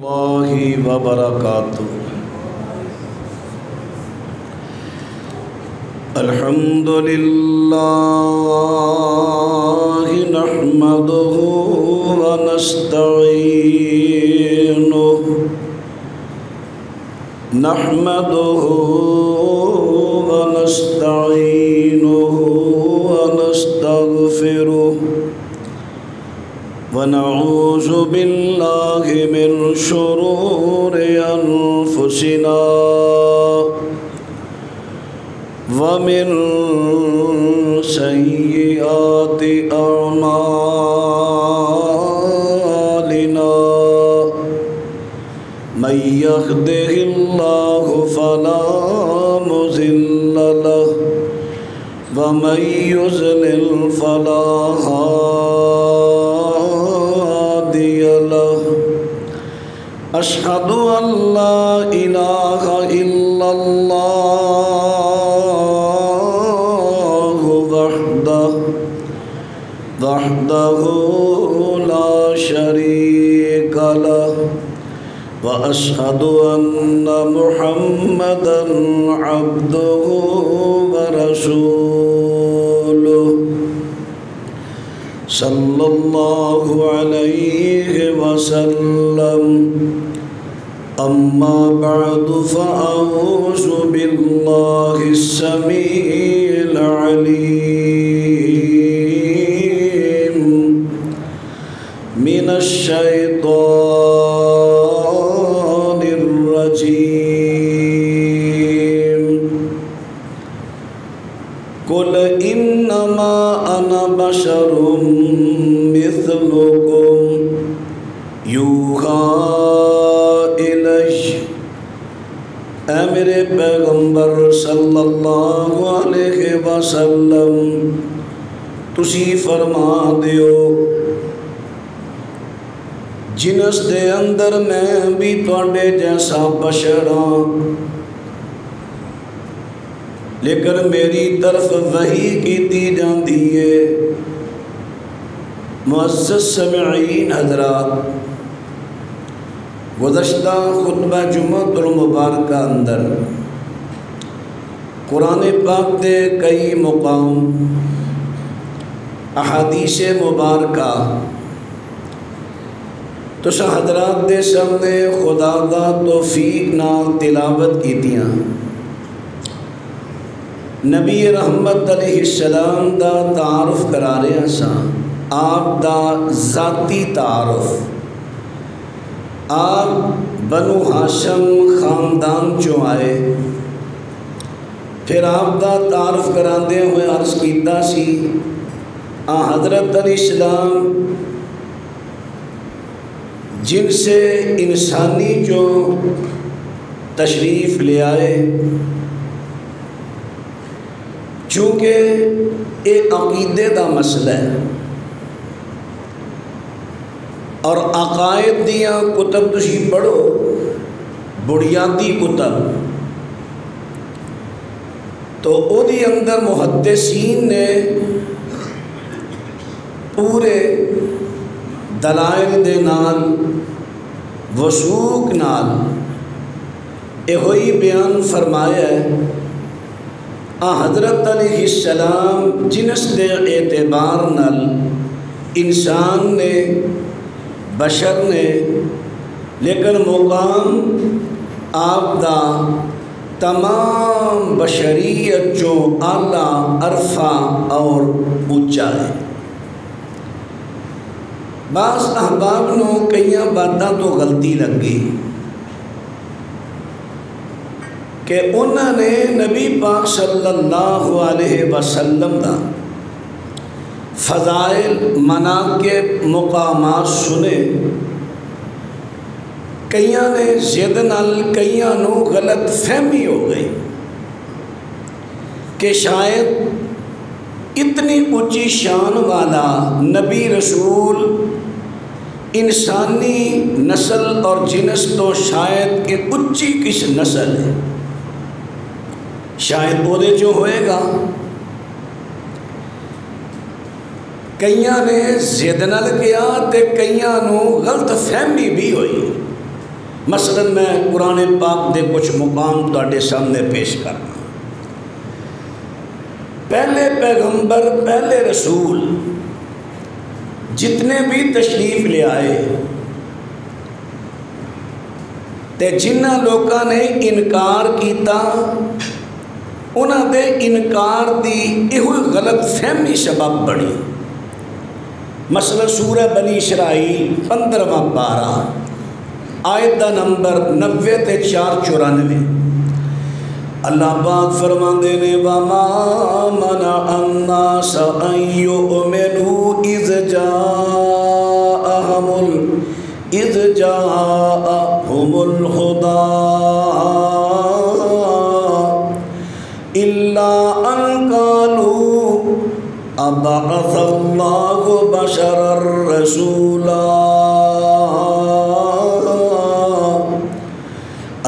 اللہ وبرکاتہ۔ الحمد للہ نحمدہ ونستعینہ ونستغفرہ ونعوذ باللہ من شرور انفسنا ومن سیئات اعمالنا من یہدہ اللہ فلا مضل لہ ومن یضلل فلا هادی لہ۔ اشہد ان لا الہ الا اللہ وحدہ لا شریک لہ واشہد ان محمدا عبدہ ورسولہ صلی اللہ علیہ وسلم۔ اما بعد فاعوذ باللہ السمیع العلیم من الشیطان الرجیم۔ قل انما انا بشر مثلکم یوحی الی۔ اے میرے پیغمبر صلی اللہ علیہ وسلم تسی فرما دیو جنس دے اندر میں بھی تواڈے جیسا بشر ہاں، لیکن میری طرف وحی کیتی جاندی ہے۔ معزز سامعین حضرات، گزشتہ خطبہ جمعۃ المبارکہ اندر قرآن پاک دے کئی مقام احادیث مبارکہ تو حضرات دے سامنے خدا دا توفیق نال تلاوت کیتیاں۔ نبی رحمت علیہ السلام دا تعارف کرا رہے ساں، آپ دا ذاتی تعارف۔ آپ بنو ہاشم خاندان چوں آئے، پھر آپ دا تعارف کراندے ہوئے عرض کیتا سی حضرت علیہ السلام جن سے انسانی جو تشریف لے آئے، چونکہ ایک عقیدے دا مسئلہ ہے اور عقائد دیاں کتب تسی پڑھو، بنیادی کتب، تو او دی اندر محدثین نے پورے دلائل دے نال وثوق نال ہوئی بیان فرمایا ہے حضرت علیہ السلام جنس دے اعتبار نال انسان نے، بشر نے، لیکن مقام آپ دا تمام بشریت جو اعلیٰ عرفہ اور اونچا ہے۔ بعض احباب نو کئیاں باتاں تو غلطی لگی کہ انہوں نے نبی پاک صلی اللہ علیہ وسلم دا فضائل، مناقب، مقامات سنے، کئیاں نے زد نال کئیاں نو غلط فہمی ہو گئی کہ شاید اتنی اونچی شان والا نبی رسول انسانی نسل اور جنس تو شاید کہ اونچی کس نسل ہے، شاید وہ دے جو ہوئے گا۔ کئیاں نے زد نال کیا تے کئیاں نو غلط فہمی بھی ہوئی مثلا میں قرآن پاک دے کچھ مقام تواڈے سامنے پیش کرنا۔ پہلے پیغمبر، پہلے رسول جتنے بھی تشریف لے آئے تے جنہ لوکاں نے انکار کیتا انہاں دے انکار دی ایہو غلط فہمی سبب بنی۔ مثلا سورہ بنی اسرائیل 15واں پارہ آیت دا نمبر 90 تے 494 اللہ پاک فرماندے نے وَمَا مَنَعَ النَّاسَ أَن يُؤْمِنُوا إِذْ جَاءَهُمُ الْهُدَىٰ إِلَّا أَن قَالُوا أَبَعَثَ اللَّهُ بَشَرًا رَّسُولًا۔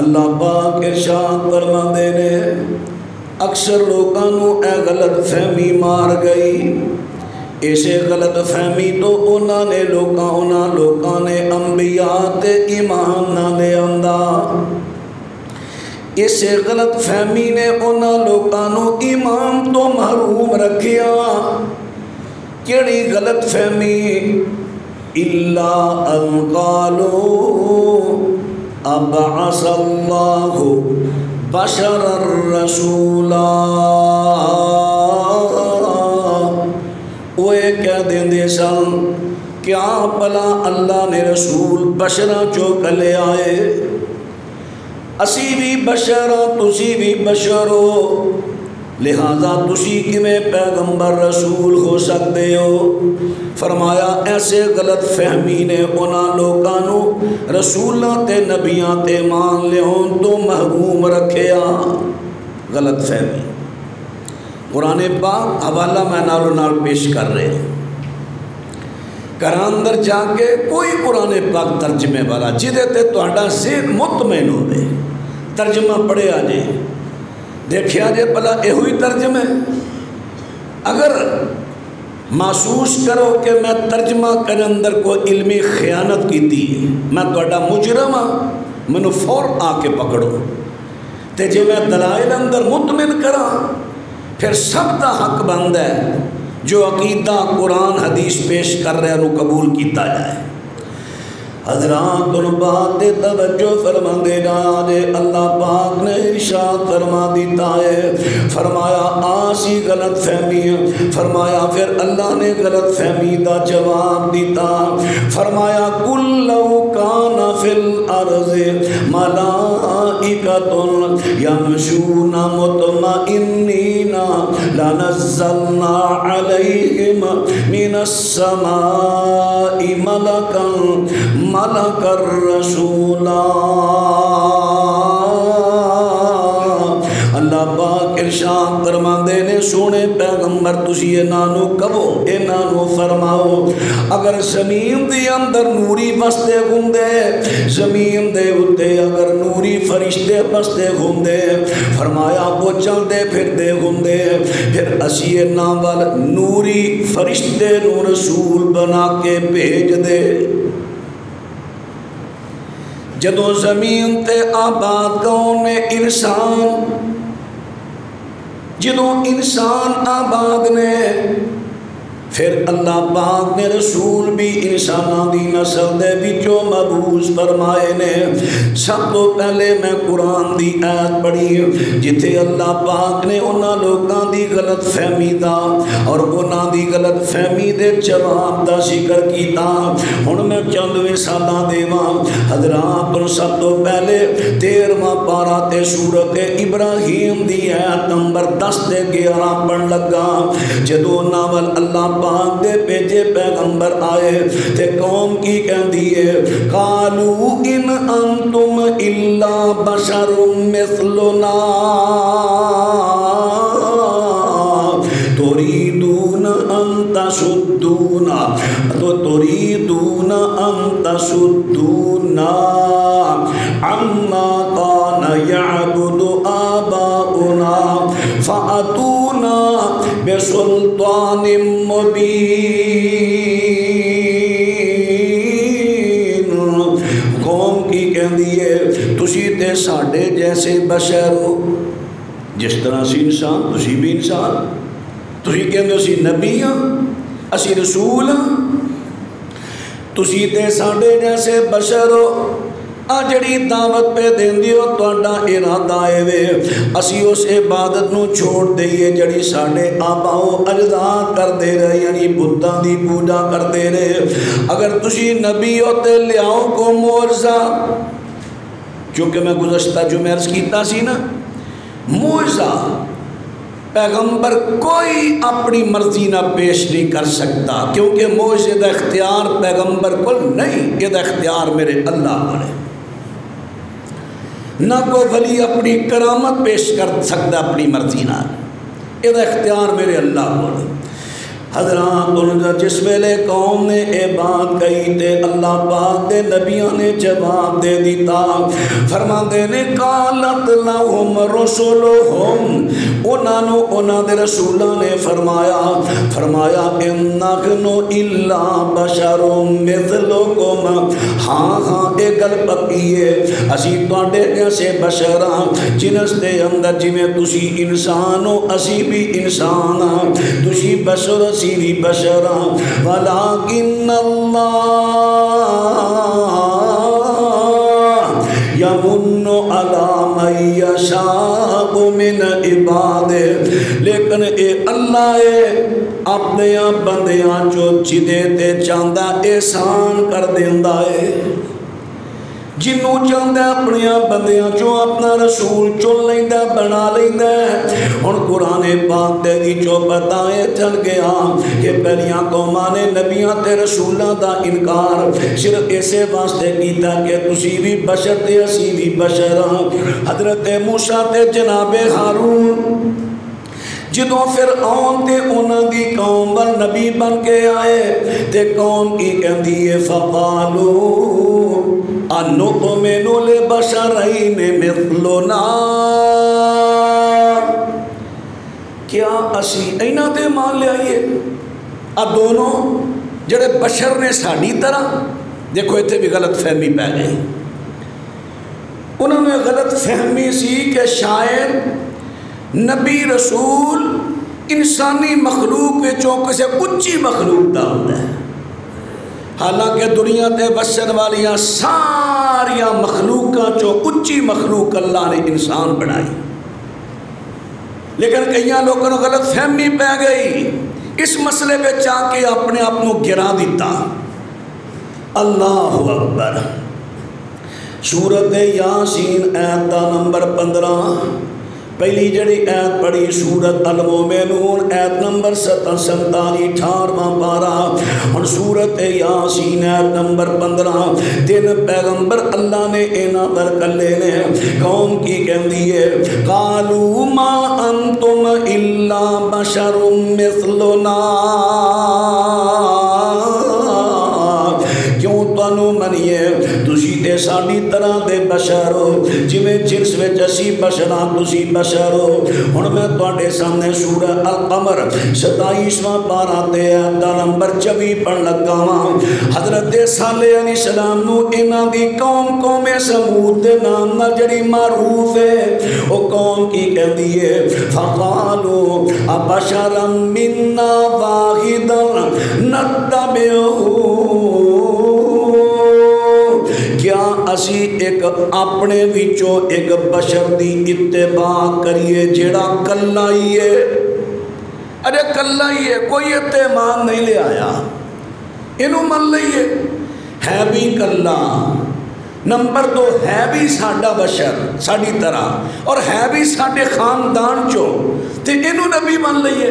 اللہ پاک ارشاد فرماندے نے اکثر لوگوں اے غلط فہمی مار گئی، اسے غلط فہمی تو انہوں نے انبیاء تے ایمان نہ لے آندا، اسے غلط فہمی نے انہوں لوگوں ایمان تو محروم رکھیا۔ کیڑی غلط فہمی؟ الا ان قالوا ابعث اللہ بشرا رسولا، وہ کہہ دیں سن کیا بلا اللہ نے رسول بشرا چو کلے آئے، اسی بھی بشر تسی بھی بشر ہو، لہذا تسی کیویں پیغمبر رسول ہو سکتے ہو؟ فرمایا ایسے غلط فہمی نے انہاں لوگوں رسولاں تے نبیاں تے مان لیون تو محروم رکھیا۔ غلط فہمی۔ قرآن پاک حوالہ میں نالو نال پیش کر رہے ہیں، گھراں اندر جا کے کوئی قرآن پاک ترجمے والا جدے تے تہاڈا ذہن مطمئن ہوے ترجمہ پڑھیا جے، دیکھیا جے بھلا ایہی ترجمہ ہے۔ اگر محسوس کرو کہ میں ترجمہ کرنے اندر کوئی علمی خیانت کیتی ہے، میں تہاڈا مجرم ہاں، مینوں فور آ کے پکڑو، تے جے میں دلائل اندر مطمئن کراں پھر سب دا حق بند ہے جو عقیدہ قرآن حدیث پیش کر رہے ہیں قبول کیتا جائے۔ حضرات ان بات توجہ فرما دینا جے اللہ پاک نے ارشاد فرما دیتا ہے، فرمایا آسی غلط فہمی، فرمایا پھر اللہ نے غلط فہمی دا جواب دیتا، فرمایا قُلْ لَوْ كَانَ فِي الْأَرْضِ مَلَائِكَةٌ يَمْشُونَ مُطْمَئِنِّينَ لَنَزَّلْنَا عَلَيْهِمْ مِنَ السَّمَاءِ مَلَكًا ملک الرسولہ۔ اللہ پاک ارشاد فرماندے نے سونے پیغمبر تسی انہاں کہو، انہاں فرماؤ اگر زمین دے اندر نوری بستے ہوندے، زمین دے اتے اگر نوری فرشتے بستے ہوندے، فرمایا وہ چلدے پھردے ہوندے، پھر اسی انہاں وال نوری فرشتے نو رسول بنا کے بھیج دے۔ جدو زمین تے آباد کون نے انسان، جدو انسان آباد نے پھر اللہ پاک نے رسول بھی انساناں دی نسل دے وچوں مبعوث فرمائے نے۔ سب تو پہلے میں قرآن دی آیت پڑھی جتھے اللہ پاک نے انہاں لوگاں دی غلط فہمی دا اور انہاں دی غلط فہمی دے جواب دا ذکر کیتا۔ ہن میں چند مثالاں دیواں حضرات، سب تو پہلے 13واں پارہ تے سورت ابراہیم دی آیت نمبر 10 تے 11 پڑھ لگا۔ جدو ناول اللہ پاک دے بھیجے پیغمبر آئے تے قوم کی کہندی ہے قالوا ان انتم الا بشر مثلنا تريدون ان تصدونا عما كان يعبد آباؤنا فأتونا بسلطان مبين۔ قوم کی کہندی دیئے تسی تے ساڑھے جیسے بشر ہو، جس طرح سی انسان تسی بھی انسان، تسی کہندے اسی نبی ہاں اسی رسول ہاں، تسی تے ساڑھے جیسے بشر ہو، جڑی دعوت پہ دین دیو توڑا ارادہ ہے وے اسی اس عبادت نو چھوڑ دئیے جڑی ساڑھے آبا و اجداد کر دے رہے، یعنی بتاں دی پوجا کر دے رہے۔ اگر تسی نبی ہوتے لیاؤ کو معجزہ، چونکہ میں گزشتہ جو میں عرض کیتا سی نا، معجزہ پیغمبر کوئی اپنی مرضی نہ پیش نہیں کر سکتا، کیونکہ معجزے دا اختیار پیغمبر کو نہیں، یہ دا اختیار میرے اللہ کو ہے۔ نہ کوئی ولی اپنی کرامت پیش کر سکتا اپنی مرضی نہ، یہ اختیار میرے اللہ کو ہے۔ حضرات جس ویلے قوم نے اے بات کہی تے اللہ پاک دے نبیوں نے جواب دے دیتا، فرما دے نے قالت لہم رسولہم، انہاں دے رسولہ نے فرمایا ان نحن الا بشر مثلکم، ہاں اے گل پکی ہے، اسی تواڈے جیسے بشر ہاں، جنس دے اندر جویں تسی انسان ہو اسی بھی انسان ہاں، تسی بشر اسی بھی بشر ہاں، ولیکن اللہ یمن علی من یشاء من عبادہ، لیکن اے اللہ ہے اپنے بندیاں جو جدے تے چاندہ احسان کر دیندہ ہے، جنوں چاندہ اپنے بندیاں جو اپنا رسول چن لیندہ بنا لیندہ ہے۔ اور قرآن پاک دے دی جو بتائے چل گیا کہ پہلیاں قوماں نے نبیاں تے رسولہ دا انکار صرف اسے واسطے کیتا کہ تسی بھی بشر تے اسی بھی بشر ہاں۔ حضرت موسیٰ تے جناب ہارون جدوں فرعون تے انہاں دی قوم بن نبی بن کے آئے تے قوم کی کہندی ہے فقالو انؤمن لبشرین مثلنا، کیا اسی اینا تے مان لے آئیے اب دونوں جڑے بشر نے ساڑی طرح، دیکھو اتنے بھی غلط فہمی پہ گئی، انہوں نے غلط فہمی سی کہ شاید نبی رسول انسانی مخلوق وچوں کسے اچھی مخلوق دا ہوتا ہے، حالانکہ دنیا تے بشر والیاں ساریاں مخلوقاں چو اچھی مخلوق اللہ نے انسان بنائی، لیکن کئیاں لوگوں نے غلط فہمی پہ گئی، اس مسئلے پہ چاہ کے اپنے آپ کو گرا دیتا۔ اللہ اکبر۔ سورت یاسین آیت نمبر 15، پہلی جڑی آیت پڑھی سورت المومنون آیت نمبر 47 18واں پارہ، اور سورت یاسین آیت نمبر 15، تین پیغمبر اللہ نے اینا برکلے نے قوم کی کہندی ہے قالوا ما انتم الا بشر مثلنا، کیوں تانوں منیے تسی تے ساڈی طرح دے بشر ہو، جویں جنس وچ اسی بشر ہاں تسی بشر ہو۔ ہن میں تواڈے سامنے سورہ القمر 27واں پارہ تے آیت نمبر 24 پڑھ لگا ہاں۔ حضرت صالح علیہ السلام نو انہاں دی قوم سمود دے نام نال جڑی معروف ہے، او قوم کی کہندی ہے فقالوا ابشرا منا واحدا نتبعہ، کیا اسی ایک اپنے وچوں ایک بشر دی اتباع کریے جیڑا کلا ہی ہے، ارے کلا ہی ہے، کوئی اتمان نہیں لے آیا، انہوں من لئیے ہے بھی کلا، نمبر 2 ہے بھی ساڈا بشر ساڈی طرح اور ہے بھی ساڈے خاندان چو، تے انہوں نبی من لئیے،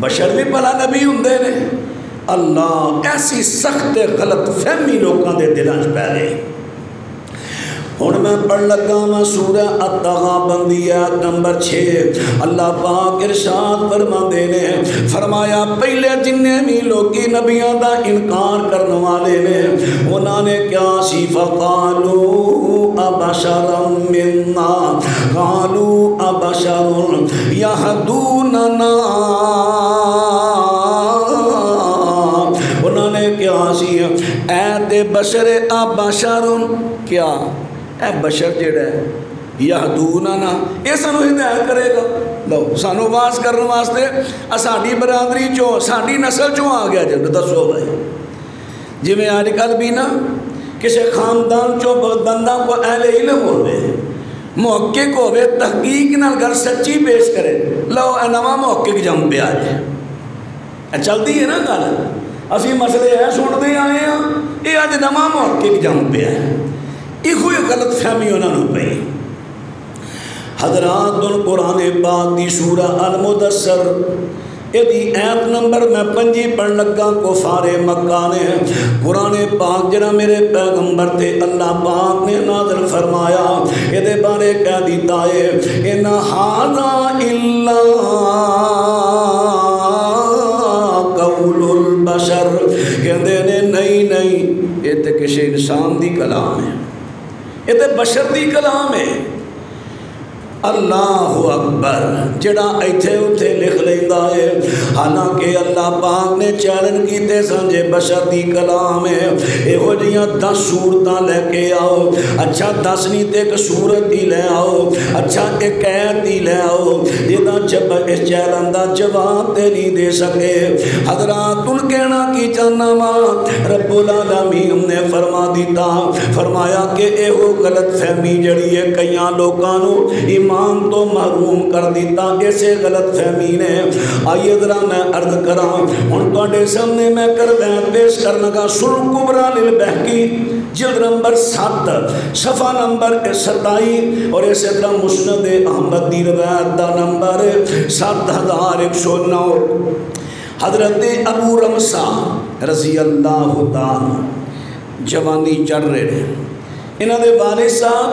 بشر بھی بھلا نبی ہوندے نے۔ اللہ ایسی سخت غلط فہمی لوگوں دے دلاں چ پے گئی۔ ہن میں پڑھ لگا ہاں سورہ التغابن دی آیت نمبر 6، اللہ پاک ارشاد فرماندے نے فرمایا پہلے جننے بھی لوگی نبیاں دا انکار کرنے والے نے انہاں نے کیا سی فقالوا ابشرا منا قالوا ابشر یہدوننا، انہوں نے کیا سی اے تے بشر ابشر، کیا اے بشر جڑا ہے یہدوننا یہ سانو ہدایت کرے گا. لو سانو واز کرنے واسطے ساڈی برادری چوں ساڈی نسل چوں آ گیا جب دسو بھائی. جی میں آج کل بھی نا کسی خاندان چوں بندہ کو اہل علم ہوئے محقق ہوئے تحقیق نال گھر سچی پیش کرے لو اے نواں محقق جم پہ آ جائے چلتی ہے نا گل. اسی مسئلے ہے سنتے آئے ہیں یہ اج نواں محقق جم پہ ہے. یہ غلط فہمی انہوں نے پئی. حضرات قرآن پاک دی سورہ المدثر یہ ایت نمبر میں 5 پڑھ لگا کفار مکہ نے قرآن پاک جڑا میرے پیغمبر تے اللہ پاک نے نازل فرمایا یہ بارے کہہ دیتا ہے ان ھذا الا قول البشر کہندے نے نہیں یہ تے کسی انسان دی کلام ہے یہ تے بشر دی کلام ہے. اللہ اکبر جڑا ایتھے اتھے لکھ لیتا ہے حالانکہ اللہ پاک نے چیلنج کیتے سمجھے بشر دی کلام ہے یہو جیاں 10 صورتاں لے کے آؤ. اچھا 10 نہیں تے ایک صورت ہی لے آؤ. اچھا ایک آیت ہی لے آؤ جہاں جب اس چیلنج دا جواب تے نہیں دے سکے. حضرات تن کہنا کی چاہنا وا رب العالمین نے فرما دیتا فرمایا کہ یہو غلط فہمی جڑی ہے کئیاں لوکاں نو ایمان تو محروم کر دیتا ایسے غلط فہمی نے. آئیے ذرا میں عرض کراں ہن تواڈے سامنے میں بیان پیش کرنا گا سنن کبریٰ للبہقی جلد نمبر 7 صفحہ نمبر 27 اور اسی طرح مسند احمد دی روایت دا نمبر 7109. حضرت ابو رمسا رضی اللہ تعالی جوانی چڑھ رہے ہیں انہاں دے والد صاحب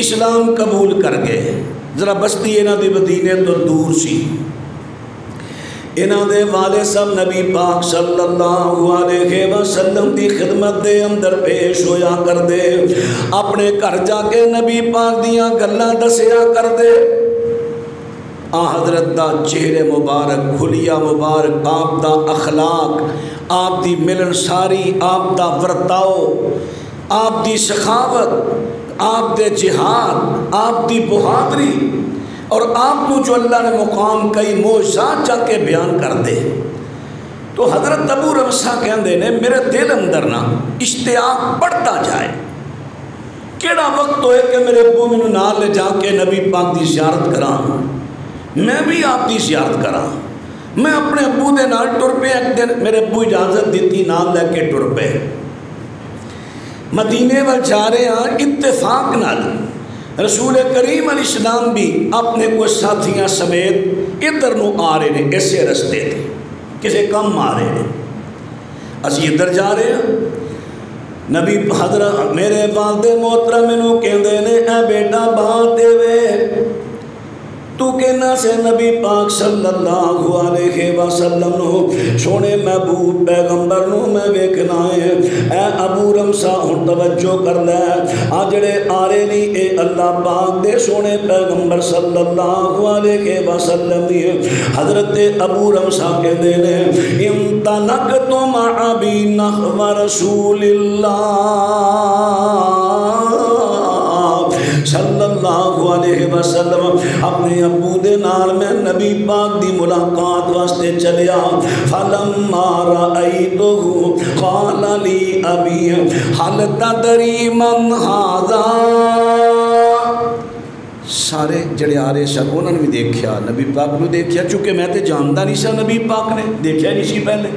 اسلام قبول کر گئے. ذرا بستی انہاں دی مدینے تو دور سی. انہاں دے والد صاحب نبی پاک صلی اللہ علیہ وسلم دی خدمت دے اندر پیش ہویا کر دے اپنے گھر جا کے نبی پاک دیاں گلاں دسیا کر دے. حضرت دا چہرے مبارک کھلیا مبارک آپ دا اخلاق آپ دی ملن ساری آپ دا ورتاؤ آپ دی سخاوت آپ دے جہاد آپ دی بہادری اور آپ کو جو اللہ نے مقام کئی معجزات جا کے بیان کر دے. تو حضرت ابو رمسا کہندے نے میرے دل اندر نا اشتیاق بڑھتا جائے کیڑا وقت ہوئے کہ میرے ابو میں نال لے جا کے نبی پاک دی زیارت کراں میں بھی آپ دی زیارت کراں. میں اپنے ابو دے نال ٹر پہ ایک دن میرے ابو اجازت دیتی نال لے کے ٹر پہ مدینے وال جا رہے ہیں. اتفاق نال رسول کریم علیہ السلام بھی اپنے کوئی ساتھیاں سمیت ادھر نو آ رہے ہیں ایسے رستے تھے کسے کم آ رہے ہیں. اسی ادھر جا رہے ہیں نبی حضرت میرے والد محترم نو کہندے نے اے بیٹا بات دے وے تو کہنا سے نبی پاک صلی اللہ علیہ وسلم نو سونے محبوب پیغمبر نو میں ویکھنا ہے. اے ابو رمسا ہن توجہ کر لے جڑے آرے نہیں اے اللہ پاک دے سونے پیغمبر صلی اللہ علیہ وسلم دی. حضرت ابو رمسا کہندے نے امتنقت مع ابی نحو رسول اللہ صلی اللہ علیہ وسلم اپنے ابو دے نال میں نبی پاک دی ملاقات واسطے چلیا. فلما رأیتہ قال لی ابی حل تدری من ھذا. سارے جڑے آ رہے سن انہوں نے بھی دیکھیا نبی پاک نو دیکھیا چونکہ میں تے جاندا نہیں سا نبی پاک نے دیکھیا نہیں سی پہلے.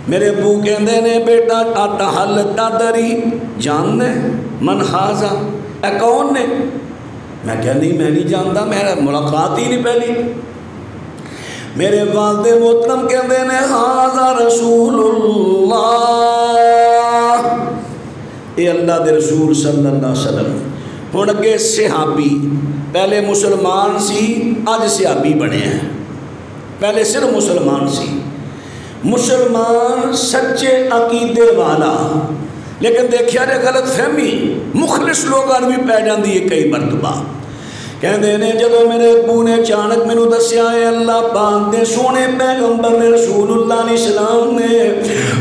میرے ابو کہندے نے بیٹا آتا حل تدری جاننے من ھذا اے کون نے. میں کہا نہیں میں نہیں جانتا میرا ملاقات ہی نہیں پہلی. میرے والد محترم کہندے نے ھذا رسول اللہ اے اللہ دے رسول صلی اللہ علیہ وسلم. ہن اگے صحابی پہلے مسلمان سی اج صحابی بنے ہیں. پہلے صرف مسلمان سی مسلمان سچے عقیدے والا لیکن دیکھیا جائے غلط فہمی مخلص لوگوں بھی پی جاندی ہے کئی مرتبہ کہندے نے جدو میرے ابو نے اچانک مینوں دسیا ہے اللہ پاک دے سونے پیغمبر نے رسول اللہ علیہ السلام نے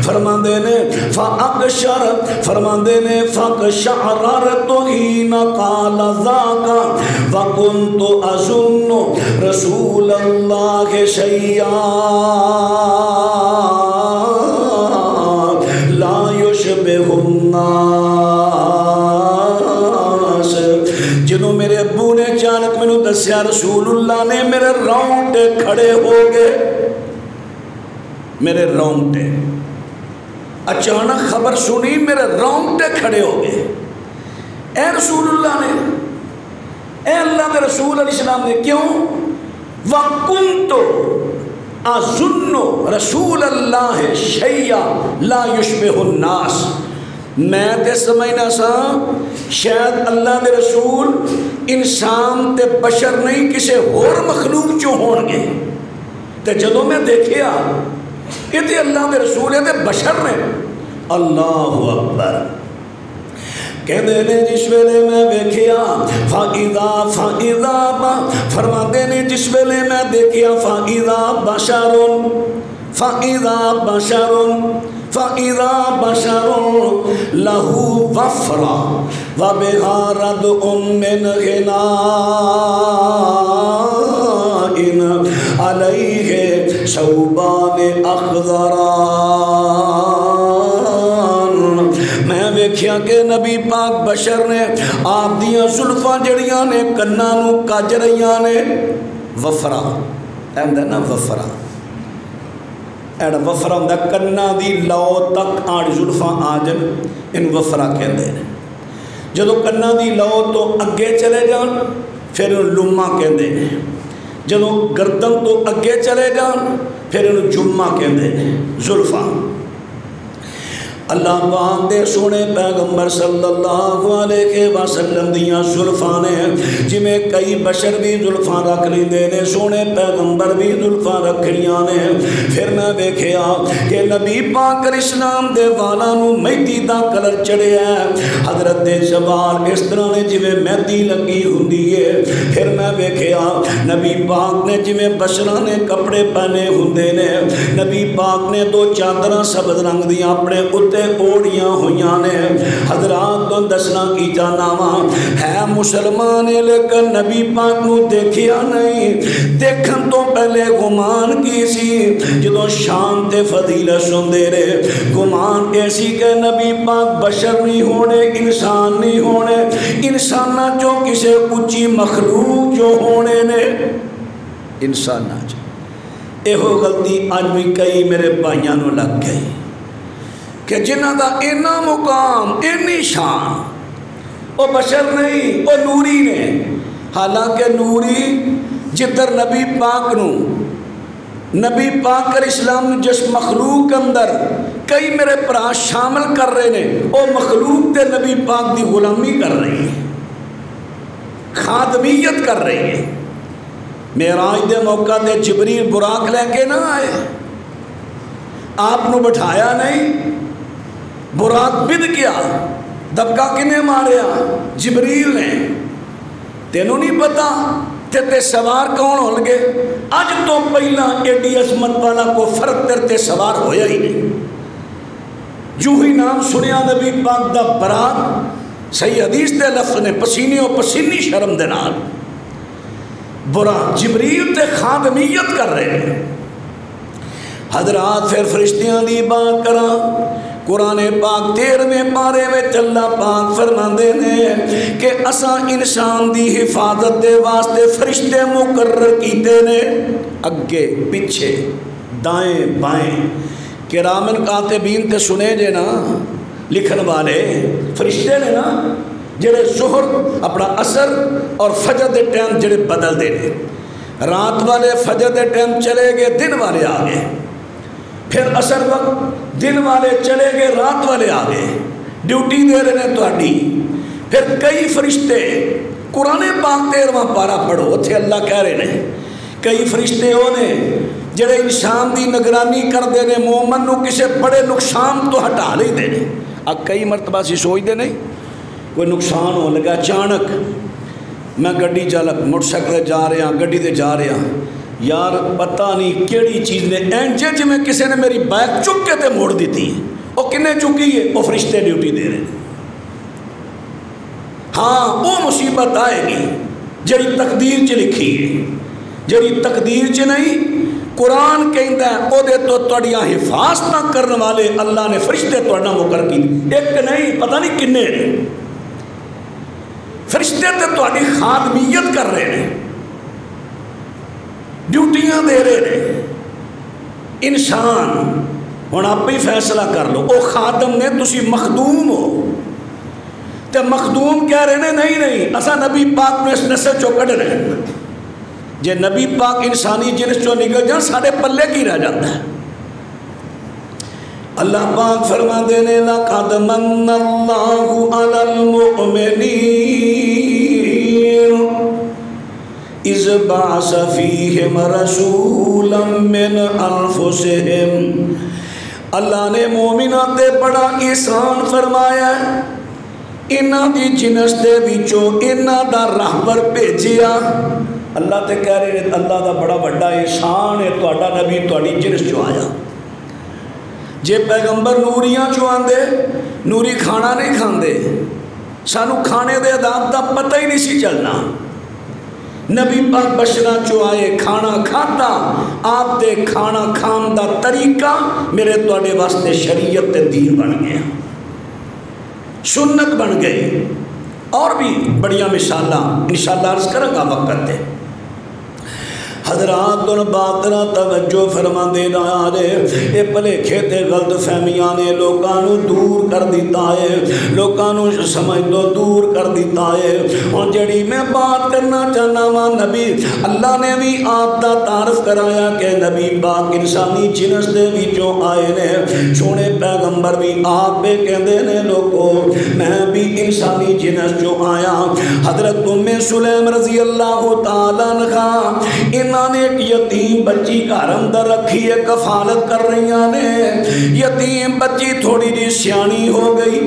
فرماندے نے فاقشر فرماندے نے فاقشعررت حين قال ذاك وكنت اظن رسول اللہ شیئا لا يشبه الناس جنہوں میرے ابو نے اچانک میں دسیا رسول اللہ نے میرے رونگٹے کھڑے ہو گئے میرے رونگٹے اچانک خبر سنی میرے رونگٹے کھڑے ہو گئے اے رسول اللہ نے اے اللہ کے رسول علیہ السلام نے کیوں وَكُنْتُ أَظُنُّ رسول اللہ شیئا لا يشبه الناس میں تے سمجھنا سا شاید اللہ دے رسول انسان تے بشر نہیں کسے اور مخلوق چو ہون گے تے جدو میں دیکھیا یہ تے اللہ دے رسول ہے تے بشر نے اللہ اکبر کہندے نے جس ویلے میں دیکھیا فَإِذَا فرماندے نے جس ویلے میں دیکھیا فَإِذَا بَشَرٌ لَهُ وَفْرَ وَبِهَا رَدْءٌ مِّنْ غِنَاءٍ عَلَيْهِ ثَوْبَانِ أَخْضَرَانِ میں ویکھیا کہ نبی پاک بشر نے آپ دیاں زلفاں جڑیاں نے کناں نو کج رہیاں نے وفرا اندر نا وفرا ایڈا وفرا ہوندا کناں دی لو تک آڑ زلفاں آ جن ان وفرا کہندے نے جدو کناں دی لو تو اگے چلے جان پھر ان لما کہندے نے جدو گردن تو اگے چلے جان پھر ان جمعہ کہندے نے زلفاں اللہ پاک دے سونے پیغمبر صلی اللہ علیہ وسلم دیاں زلفاں نے جی میں کئی بشر بھی زلفاں رکھ لیندے نے سونے پیغمبر بھی زلفاں رکھڑیاں نے پھر میں دیکھیا کہ نبی پاک علیہ السلام دے والاں نو مہندی دا کلر چڑھیا ہے حضرت دے جوال اس طرح نے جی میں مہندی لگی ہوندی ہے پھر میں دیکھیا نبی پاک نے جی میں بشراں نے کپڑے پہنے ہوندے نے نبی پاک نے دو چادراں سبز رنگ دیاں اپنے اوڑیاں ہویاں نے حضرات تو دسنا کی جانا ہے مسلمان لیکن نبی پاک نو دیکھیا نہیں دیکھن تو پہلے گمان کی سی جدو شان تے فضیلت سندے رہے گمان ایسی کہ نبی پاک بشر نہیں ہونے انسان نہیں ہونے انسانہ جو کسے اچھی مخلوق جو ہونے نے انسانہ جو ایہو غلطی آج بھی کئی میرے بھائیاں نو لگ گئی کہ جنہ دا اینا مقام اینی شان او بشر نہیں او نوری نے حالانکہ نوری جدر نبی پاک نو نبی پاک علیہ السلام نے جس مخلوق اندر کئی میرے پرا شامل کر رہے ہیں او مخلوق تے نبی پاک دی غلامی کر رہی ہے خادمیت کر رہی ہے معراج دے موقع تے جبریل براق لے کے نہ آئے آپ نو بٹھایا نہیں براق بد کیا دبکا کنے ماریا جبریل نے تینوں نہیں پتا تے سوار کون ہو لگے اج تو پہلا ایڈی عظمت والا کو فرق ترتے سوار ہویا ہی نہیں جو ہی نام سنیا نبی پاک دا براق صحیح حدیث دے لفظ نے پسینے و پسینی شرم دے نال براق جبریل تے خادمیت کر رہے ہیں حضرات پھر فرشتیاں دی بات کرا قرآن پاک 13ویں پارے میں اللہ پاک فرماندے نے کہ اساں انسان دی حفاظت دے واسطے فرشتے مقرر کیتے نے اگے پیچھے دائیں بائیں کرامن کاتبین تے سنے جے نا لکھن والے فرشتے نے نا جڑے ظہر اپنا اثر اور فجر دے ٹائم جڑے بدل دے نے رات والے فجر دے ٹائم چلے گئے دن والے آگے پھر اثر وقت دن والے چلے گئے رات والے آگے ڈیوٹی دے رہے ہیں تہاڈی پھر کئی فرشتے قرآن پاک 13واں پارا پڑھو اتھے اللہ کہہ رہے ہیں کئی فرشتے ہونے جڑے انسان دی نگرانی کر دے نے مومن نو کسے بڑے نقصان تو ہٹا لے دے نے اب کئی مرتبہ سی سوچ دے نہیں کوئی نقصان ہو لگا اچانک میں گڈی چل موٹر سائیکل جا رہا گڈی تے جا رہا یار پتہ نہیں کیڑی چیز نے اینجے جی میں کسی نے میری بائک چک کے تے موڑ دیتی ہے وہ کنے چکی ہے وہ فرشتے ڈیوٹی دے رہے ہیں ہاں وہ مصیبت آئے گی جڑی تقدیر چ لکھی ہے جڑی تقدیر چ نہیں قرآن کہندا ہے او دے تو تہاڈیاں حفاظت کرنے والے اللہ نے فرشتے تہاڈا مقرر کی ایک نہیں پتہ نہیں کنے فرشتے تے تہاڈی خادمیت کر رہے ہیں ڈیوٹیاں دے رہے ہیں انسان ہن آپ ہی فیصلہ کر لو او خادم نے تسی مخدوم ہو تے مخدوم کہہ رہے ہیں نہیں اسا نبی پاک نے اس نسل چو کڈ رہے ہیں جے نبی پاک انسانی جنس چو نکل جان ساڑے پلے کی رہ جاتا ہے اللہ پاک فرما دینے لَقَدْ مَنَّ اللَّهُ عَلَى الْمُؤْمِنِينَ إِذْ بَعَثَ فِيهِمْ رَسُولًا مِّنْ أَنفُسِهِمْ اللہ نے مومنات تے بڑا احسان فرمایا انہاں دی جنس دے وچوں انہاں دا راہبر بھیجیا اللہ تے کہہ رہے ہیں اللہ دا بڑا بڑا احسان ہے تہاڈا نبی تہاڈی جنس چوں آیا جے پیغمبر نوریاں چوں آندے نوری کھانا نہیں کھاندے سانو کھانے دے آداب دا پتہ ہی نہیں سی چلنا نبی پاک بشرا چوں آئے کھانا کھاتا آپ دے کھانا کھان دا طریقہ میرے تواڈے واسطے شریعت تے دین بن گیا سنت بن گئی اور بھی بڑیاں مثالاں انشاءاللہ عرض کروں گا وقت ہے حضرات اور باطرہ توجہ فرما دینا آرے اے پلے کھیتے غلط فہمیاں نے لوکانو دور کر دیتا ہے لوکانو سمجھ دو دور کر دیتا ہے اور جڑی میں بات کرنا چاہنا ہوں نبی اللہ نے بھی آپ دا تعارف کرایا کہ نبی پاک انسانی جنس دے وچوں آئے نے سونے پیغمبر بھی آپ پہ کہندے نے لوگو میں بھی انسانی جنس جو آیا حضرت ام سلیم رضی اللہ تعالیٰ عنہ انہاں نے ایک یتیم بچی گھر اندر رکھی ہے کفالت کر رہی نے یتیم بچی تھوڑی جی سیانی ہو گئی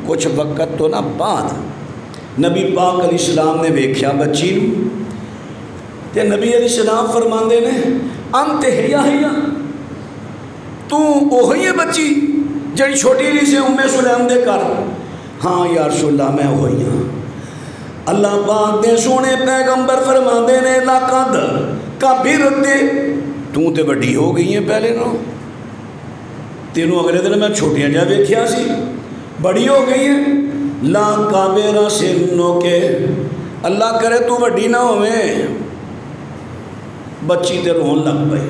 کچھ وقت تو نہ بعد نبی پاک علیہ السلام نے ویکھیا بچی تے نبی علیہ السلام فرماندے نے انت ہیا تو وہی ہے بچی جڑی چھوٹی لی سے ام سلیم دے کر ہاں یا رسول اللہ میں وہی ہوں اللہ پاک دے سونے پیغمبر فرماندے نے لقد کبرت تو تے بڑی ہو گئی ہیں پہلے نو تینوں اگلے دن میں چھوٹیاں جا ویکھیا سی بڑی ہو گئی ہیں لا کابرا سنو کے اللہ کرے تو بڑی نہ ہوئے بچی تے رون لگ پئی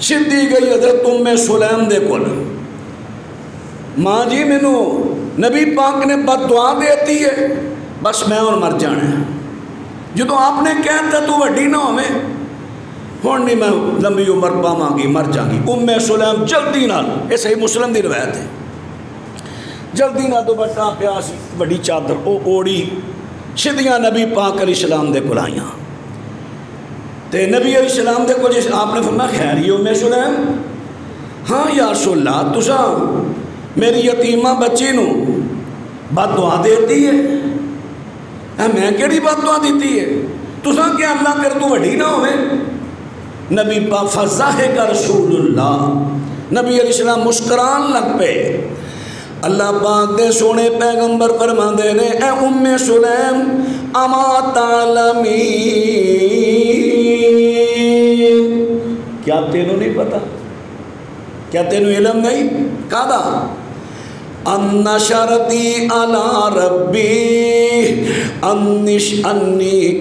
سدھی گئی حضرت ام سلیم دے کول ماں جی مینوں نبی پاک نے بد دعا دیتی ہے بس میں اور مر جانا ہے جدو آپ نے کہتا تو وڈی نہ ہوئے ہون نہیں میں لمبی عمر پاواں گی مر جاؤں گی ام سلیم جلدی نال یہ صحیح مسلم دی روایت ہے جلدی نال دوپٹہ پیاس بڑی چادر او اوڑی سیدھیاں نبی پاک علیہ السلام دے کول آئیاں تے نبی علیہ السلام دے کول جس آپ نے فرمایا خیری ام سلیم ہاں یا رسول اللہ تساں میری یتیمہ بچی نو بد دعا دیتی ہے میں کیڑی بات دعا دیتی ہے تساں کیا اللہ کر تو وڈی نہ ہوئے نبی پاک فضاحک رسول اللہ نبی علیہ السلام مسکران لگ پہ اللہ پاک دے سونے پیغمبر فرماندے نے اے ام سلیم اما تعلمین کیا تینوں نہیں پتا کیا تینوں علم نہیں کہا ان شرطی علی ربی انی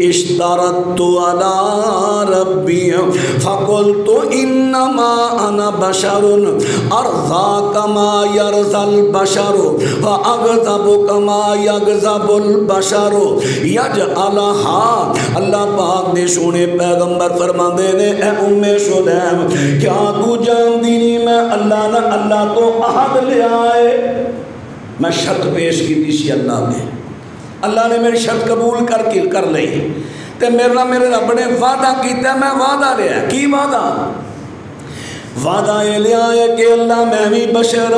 اشترطت علی ربی فقلت انما انا بشر ارضا کما یرضا البشر واغضب کما یغضب البشر یجعلہا اللہ پاک نے سونے پیغمبر فرماندے نے اے ام سلیم کیا تو جاندی نہیں میں اللہ تو عہد لے آئے میں شرط پیش کی تھی اللہ نے اللہ نے میری شرط قبول کر لی تے میرے رب نے وعدہ کیتا میں وعدہ لیا کی وعدہ یہ لیا ہے کہ اللہ میں بھی بشر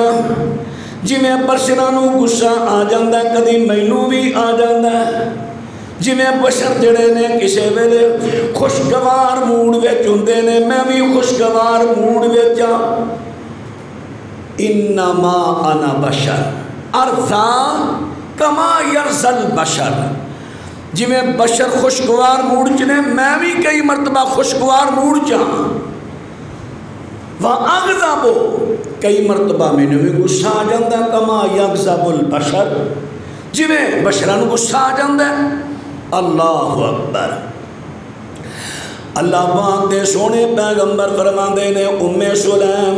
جی میں بشرانو غصہ آ جاندہ ہے کدی مینوں بھی آ جاندہ ہے جی میں بشر جڑے نے کسے ویلے خوشگوار موڈ وچ ہوندے نے، میں بھی خوشگوار موڈ وچ ہاں۔ انما انا بشر ارضا کما یرضی البشر، جی میں بشر خوشگوار موڈ چ نے، میں بھی کئی مرتبہ خوشگوار موڈ چ ہاں۔ وَأَغْضَبُ، کئی مرتبہ میں نے بھی غصہ آ جاندہ کما یغضب البشر، جی میں بشران غصہ آ جاندہ ہے۔ اللہ اکبر۔ اللہ پاک دے سونے پیغمبر فرماندے نے ام سلیم،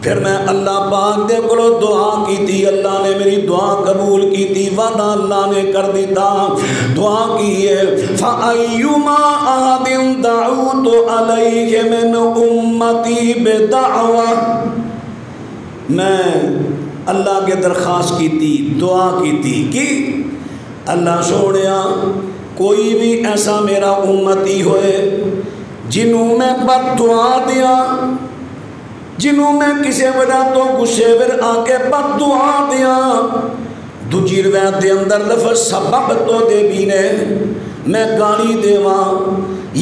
پھر میں اللہ پاک دے کلو دعا کی تھی، اللہ نے میری دعا قبول کی تھی، وعدہ اللہ نے کر دیتا، دعا کی ہے فَأَيُّمَا أَحَدٍ دَعُوتُ عَلَيْهِ مِنْ أُمَّتِي بِدَعْوَةٍ، میں اللہ کے درخواست کی تھی، دعا کی تھی کہ اللہ سوڑیا کوئی بھی ایسا میرا امتی ہوئے جنہوں میں بد دعا دیا، جنہوں میں کسی وجہ تو گسے ور آکے بد دعا دیا، دوجی روایت دے اندر لفظ سبب تو دے بھی نے، میں گالی دیواں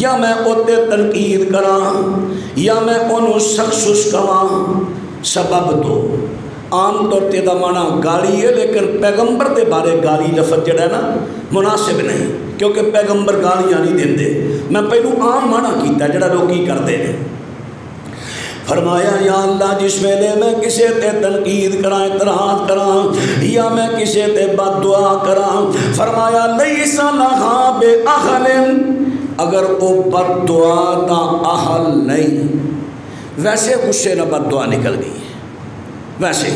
یا میں اوتے تنقید کراں یا میں انہوں سخص کواں، سبب تو عام طور تے دا معنی گالی ہے، لیکن پیغمبر دے بارے گالی لفظ جڑا ہے نا مناسب نہیں، کیونکہ پیغمبر گالیاں نہیں دین دے، میں پہلو عام معنی کیتا جڑا لوگی کر دے نے۔ فرمایا یا اللہ جس ویلے میں کسے تے تنقید کراں، اعتراض کراں یا میں کسے تے بد دعا کراں، فرمایا لیس لہا بے اہل، اگر او بد دعا دا اہل نہیں، ویسے غصے نہ بد دعا نکل گئی، ویسے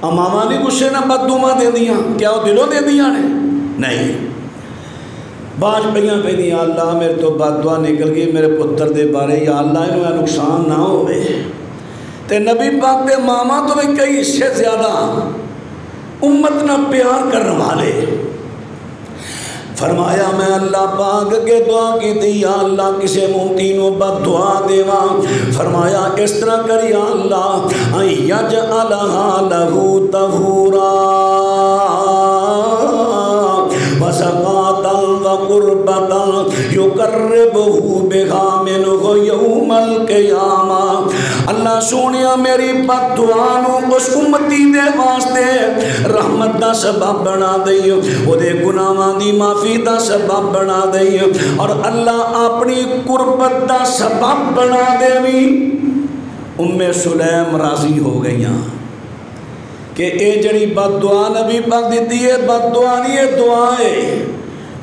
امامہ نے غصے نہ بد دعا دے دیا، کیا وہ دلوں دے دیا نے؟ نہیں، باج پہیاں پہ دیا اللہ میرے تو بد دعا نکل گئی میرے پتر دے بارے، یا اللہ انہوں نے نقصان نہ ہوئے، تے نبی پاک دے ماما تو بھی کئی اس سے زیادہ امت نہ پیار کرنے والے۔ فرمایا میں اللہ پاک کے دعا کی تھی یا اللہ کسے ممتینوں بد دعا دیواں، فرمایا اس طرح کر یا اللہ ان یجعلہا لہو طہورا وزکاتا وقربتا یقربہ بہا منہ یوم القیامہ، اللہ سونیا میری بد دعانوں اس امتی دے واسطے رحمت دا سبب بنا دئیو، وہ دے گناہاں دی معافی دا سبب بنا دئیو، اور اللہ اپنی قربت دا سبب بنا دے بھی۔ ام سلیم راضی ہو گئیاں کہ اے جڑی بد دعا نبی پاک دیتی ہے، بد دعا نہیں ہے دعا ہے،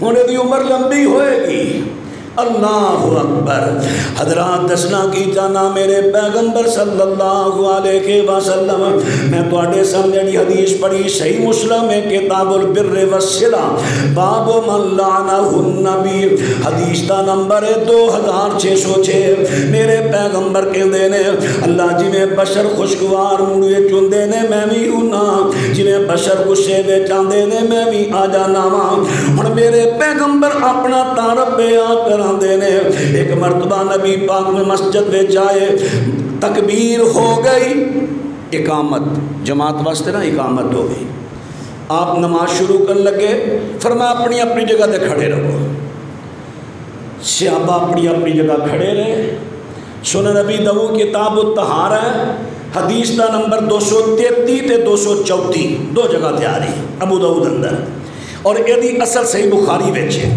انہیں دی عمر لمبی ہوئے گی۔ اللہ اکبر۔ حضرات دسنا کی جانا میرے پیغمبر صلی اللہ علیہ وسلم، میں توڑے سامنے حدیث پڑھی صحیح مسلم میں کتاب البر والصلہ باب من لعنہ النبی، حدیث دا نمبر 2606۔ میرے پیغمبر کے دینے اللہ جی میں بشر خوشگوار موڑے چندے نے میں بھی ہونا، جی میں بشر غصے دے چاندے نے میں بھی آ جانا ماں، اور میرے پیغمبر اپنا تعارف بیان کرا دینے۔ ایک مرتبہ نبی پاک میں مسجد میں جائے، تکبیر ہو گئی، اقامت جماعت واسطے نا اقامت ہو گئی، آپ نماز شروع کرنے لگے، فرمایا اپنی اپنی جگہ تے کھڑے رہو، صحابہ اپنی اپنی جگہ کھڑے رہے۔ سنن نبی دو کتاب الطہارہ حدیث دا نمبر 233 تے 234 دو جگہ تیاری ابو داؤد اندر، اور یہ اصل صحیح بخاری ویچے،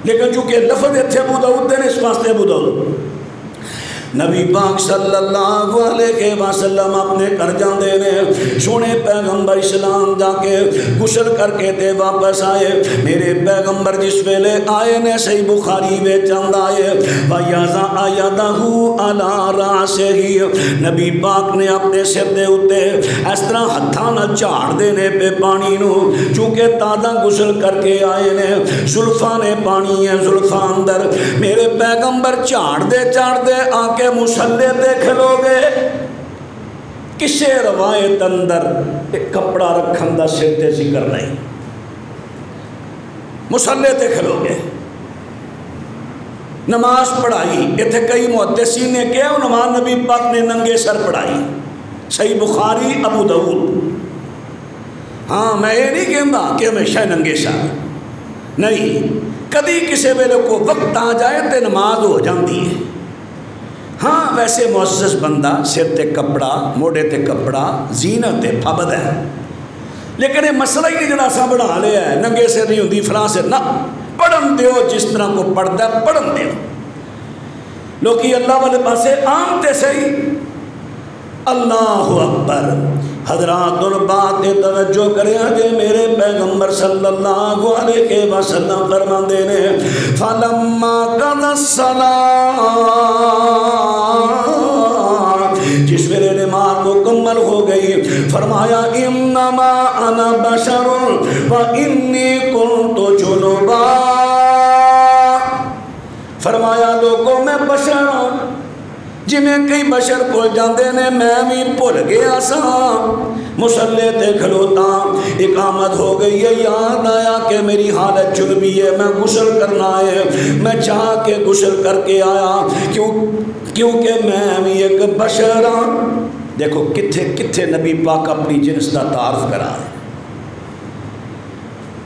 لیکن چونکہ لفظ اتھے ابو داؤد دے نے اس واسطے ابو داؤد۔ نبی پاک صلی اللہ علیہ وسلم اپنے کر جاندے نے، سونے پیغمبر اسلام جا کے غسل کر کے تے واپس آئے، میرے پیغمبر جس ویلے آئے نے صحیح بخاری میں چند آئے وَيَزَا آیَدَهُ عَلَى رَاسِهِ، نبی پاک نے اپنے سر دے اتے اس طرح ہتھاں نہ جھاڑ دینے پہ پانی نو، چونکہ تازہ غسل کر کے آئے نے، زلفاں نے پانی ہے زلفاں اندر، میرے پیغمبر جھاڑ دے آ کہ مسلے تے کھلو گے، کسے روایت اندر ایک کپڑا رکھن دا سر تے ذکر نہیں، مسلے تے کھلو گے، نماز پڑھائی، اتھے کئی محدثین نے کہا نماز نبی پاک نے ننگے سر پڑھائی، صحیح بخاری ابو داؤد۔ ہاں میں یہ نہیں کہندا کہ ہمیشہ ننگے سر، نہیں، کدی کسی ویلے کو وقت آ جائے تو نماز ہو جاتی ہے۔ ہاں ویسے معزز بندہ سر تے کپڑا موڑے تے کپڑا زینت تے پابند ہے، لیکن یہ مسئلہ ہی نہیں جڑا سا بنا لیا ہے ننگے سے نہیں ہوتی فلاں سے نہ، پڑھن دیو جس طرح کو پڑھتا ہے پڑھن دیو۔ لوکی اللہ والے پاسے عام تے صحیح۔ اللہ اکبر۔ حضرات اور بات توجہ کریں کہ میرے پیغمبر صلی اللہ علیہ وسلم فرماندے نے فلما قضى الصلاة، جس ویلے نماز مکمل ہو گئی فرمایا انما انا بشر وانی کنت جنبا، فرمایا لوگوں میں بشر ہوں، جی میں کئی بشر بھول جاندے نے میں بھی بھول گیا سا، مصلی تے کھلوتا اقامت ہو گئی ہے، یاد آیا کہ میری حالت جنبی ہے، میں غسل کرنا ہے، میں چاہ کے غسل کر کے آیا کیونکہ میں بھی ایک بشر ہوں۔ دیکھو کتھے کتھے نبی پاک اپنی جنس کا تعارف کرا ہے۔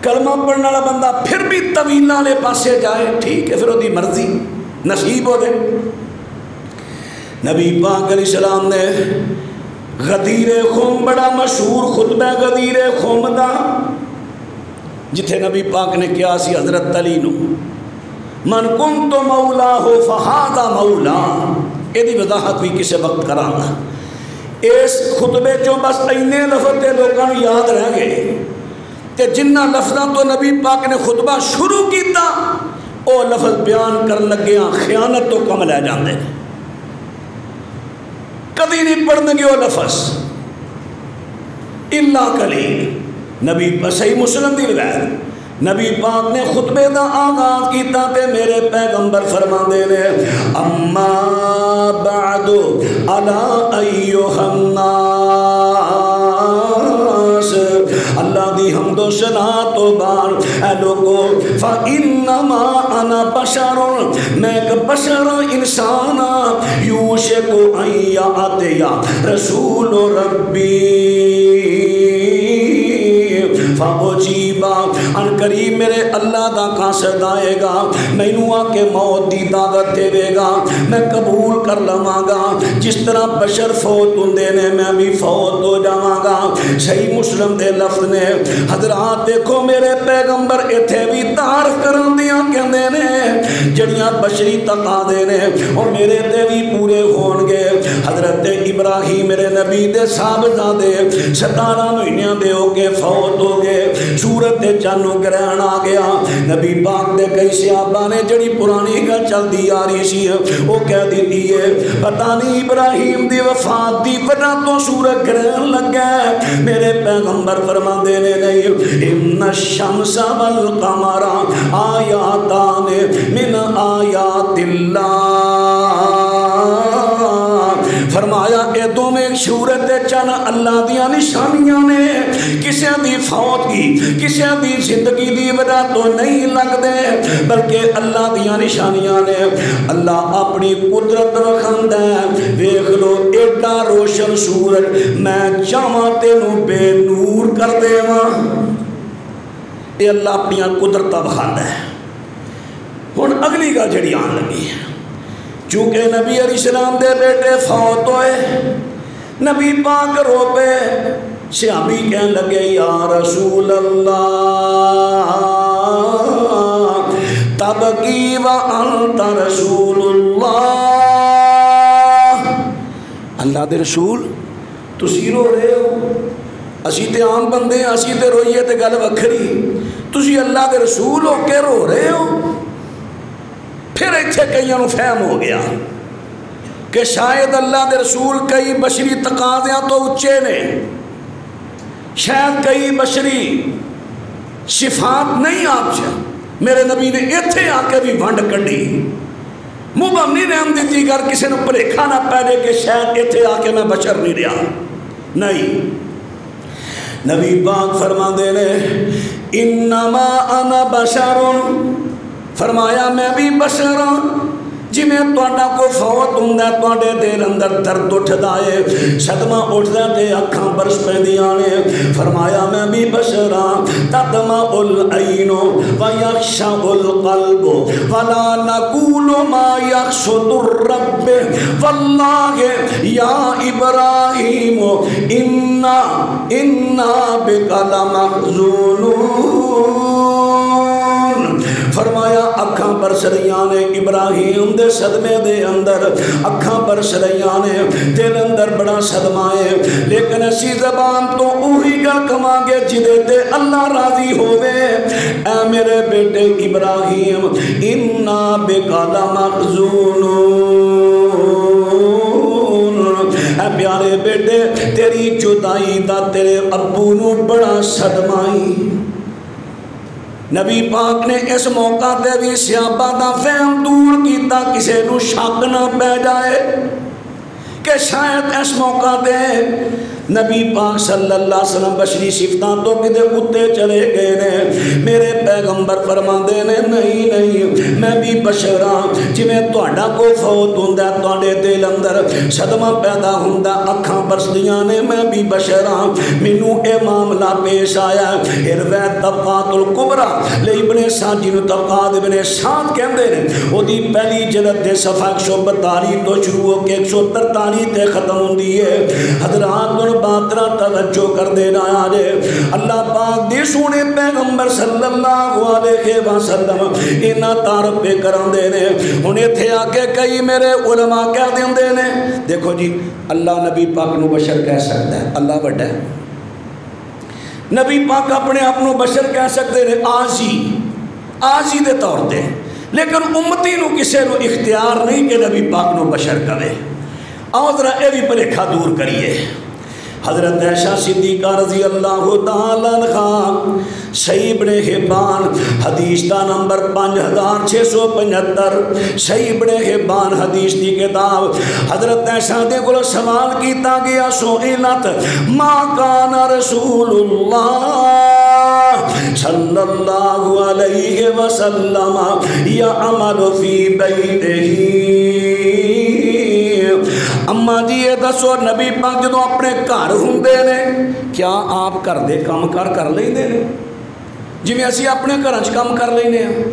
کلمہ پڑھنے والا بندہ پھر بھی طویلہ لے پاسے جائے ٹھیک ہے، پھر وہ دی مرضی نصیب ہو دے۔ نبی پاک علیہ السلام نے غدیر خم، بڑا مشہور خطبہ غدیر خم دا، جتھے نبی پاک نے کیا سی حضرت علی نو من کنت مولا ہو فہذا مولا، یہ دی وضاحت بھی کسی وقت کرانا۔ اس خطبے چوں بس اینے لفظ تے لوگوں یاد رہ گئے تے جنہ لفظاں تو نبی پاک نے خطبہ شروع کیتا او لفظ بیان کر لگیاں خیانت تو کم لے جاندے ہیں، کبھی نہیں پڑھنے گے وہ لفظ اللہ قلیل۔ نبی صحیح مسلم دی روایت، نبی پاک نے خطبے دا آغاز کیتا تے میرے پیغمبر فرماندے نے اما بعد الا ایھا الناس، اللہ دی حمد و ثنا تو بعد اے لوگو فانما انا بشر، میں ایک بشر انسان یوشک ان یاتی رسول ربی فاجیبا، ان قریب میرے اللہ دا قاصد آئے گا، مینوں آ کے موت دی دعوت دے گا، میں قبول کر لواں گا، جس طرح بشر فوت ہوندے نے میں بھی فوت ہو جاواں گا۔ صحیح مسلم دے لفظ نے حضرات دیکھو میرے پیغمبر ایتھے بھی تعارف کرن دیاں کہندے نے جڑیاں بشری تقاضے نے اور میرے تے بھی پورے ہون گے۔ حضرت ابراہیم میرے نبی دے صاحبزادے 17 مہینیاں دے ہو کے فوت ہو گئے، سورت دے چانو گرہن آ گیا۔ نبی پاک دے کئی صحابہ نے جڑی پرانی گل چلدی آ رہی سی وہ کہہ دیتی ہے پتہ نہیں ابراہیم دی وفات دی وجہ تو سورت گرہن لگ گیا۔ میرے پیغمبر فرماندے نے نہیں ان الشمس والقمر آیاتان من آیات اللہ، فرمایا اے دو میں سورت چن اللہ دیاں نشانیاں نے، کسے دی فوت کی کسے دی زندگی دی وجہ تو نہیں لگ دے بلکہ اللہ دیاں نشانیاں نے۔ اللہ اپنی قدرت رکھندا ہے، ویکھ لو ایڈا روشن سورج میں چاواں تینوں بے نور کر دیواں، یہ اللہ اپنی قدرت وکھاندا ہے۔ ہن اگلی گل جڑی آن لگی ہے، چونکہ نبی علیہ السلام دے بیٹے فوت ہوئے، نبی پاک رو پے، صحابی کہنے لگے یا رسول اللہ تبکی وانت رسول اللہ، اللہ دے رسول تسی رو رہے ہو، اسی تے عام بندے ہیں، اسی تے روئیے تے گل وکھری، تسی اللہ دے رسول ہو کے رو رہے ہو۔ پھر ایتھے کئیوں نوں فہم ہو گیا کہ شاید اللہ دے رسول کئی بشری تقاضیاں تو اچے نے، شاید کئی بشری صفات نہیں آپ سے، میرے نبی نے ایتھے آ کے بھی ونڈ کڈی، مبہمی نے ہم دیتی گر کسی نے پریکھا نہ پیدے کہ شاید ایتھے آ کے میں بشر نہیں رہا، نہیں۔ نبی پاک فرما دے نے انما انا بشر، فرمایا میں بھی بشر ہوں، جی میں توڑا کو فوت ہوندہ توڑے دل اندر درد اٹھدا ہے صدمہ اٹھدا تے اکھاں برس پہ دیانے فرمایا میں بھی بشران تدمع العین ویخشع القلب ولا نقول ما یخشد الرب واللہ یا ابراہیم انا بک لمحزونون فرمایا اکھاں برس رہیاں نے ابراہیم دے صدمے دے اندر اکھاں برس رہیاں نے دل اندر بڑا صدمہ ہے لیکن اسی زبان تو اوہی گل کما گے جدے تے اللہ راضی ہوئے اے میرے بیٹے ابراہیم انا بکا لمحزونون اے پیارے بیٹے تیری جدائی دا تیرے ابو نو بڑا صدمائی نبی پاک نے اس موقع تے بھی صحابہ دا فہم دور کیتا کسے نو شک نہ پہ جائے کہ شاید اس موقع تے نبی پاک صلی اللہ علیہ وسلم بشری صفتان تو کدے کتے چلے گئے نے میرے پیغمبر فرما دے نے نہیں میں بھی بشراں جی میں توڑا کو فوت ہوندہ توڑے دل اندر صدمہ پیدا ہوندہ اکھاں برسدیاں نے میں بھی بشراں منو اے معاملہ پیش آیا ارویت طبقات القبرہ لے ابن سعد جنو طبقات ابن سعد کہندے نے وہ دی پہلی جلد دے صفحہ 142 تو شروع ہو کے 143 تے ختم ہوندی ہے حضرات دن باترہ توجہ کر دینا آجے اللہ پاک دی سونے پیغمبر صلی اللہ علیہ وسلم انہا تعرف پہ کران دینے انہیں تھے آکے کئی میرے علماء کہہ دیں دینے دیکھو جی اللہ نبی پاک نو بشر کہہ سکتا ہے اللہ بڑھا ہے نبی پاک اپنے اپنو بشر کہہ سکتے ہیں آجی دے طور دے لیکن امتی نو کسے نو اختیار نہیں کہ نبی پاک نو بشر کرے آؤ ذرا اے بھی پلیکھا دور کریے حضرت عائشہ صدیقہ رضی اللہ تعالیٰ عنہ صحیح ابن حبان حدیث دا نمبر 5675 صحیح ابن حبان حدیث دی کتاب حضرت عائشہ دے کو سوال کیتا گیا سئلت ما کان رسول اللہ صلی اللہ علیہ وسلم یعمل فی بیتہی اماں جی یہ دسو نبی پاک جدو اپنے گھر ہوندے نے کیا آپ گھر دے کام کر لیندے نے جی میں اسی اپنے گھراں چ کام کر لینے ہیں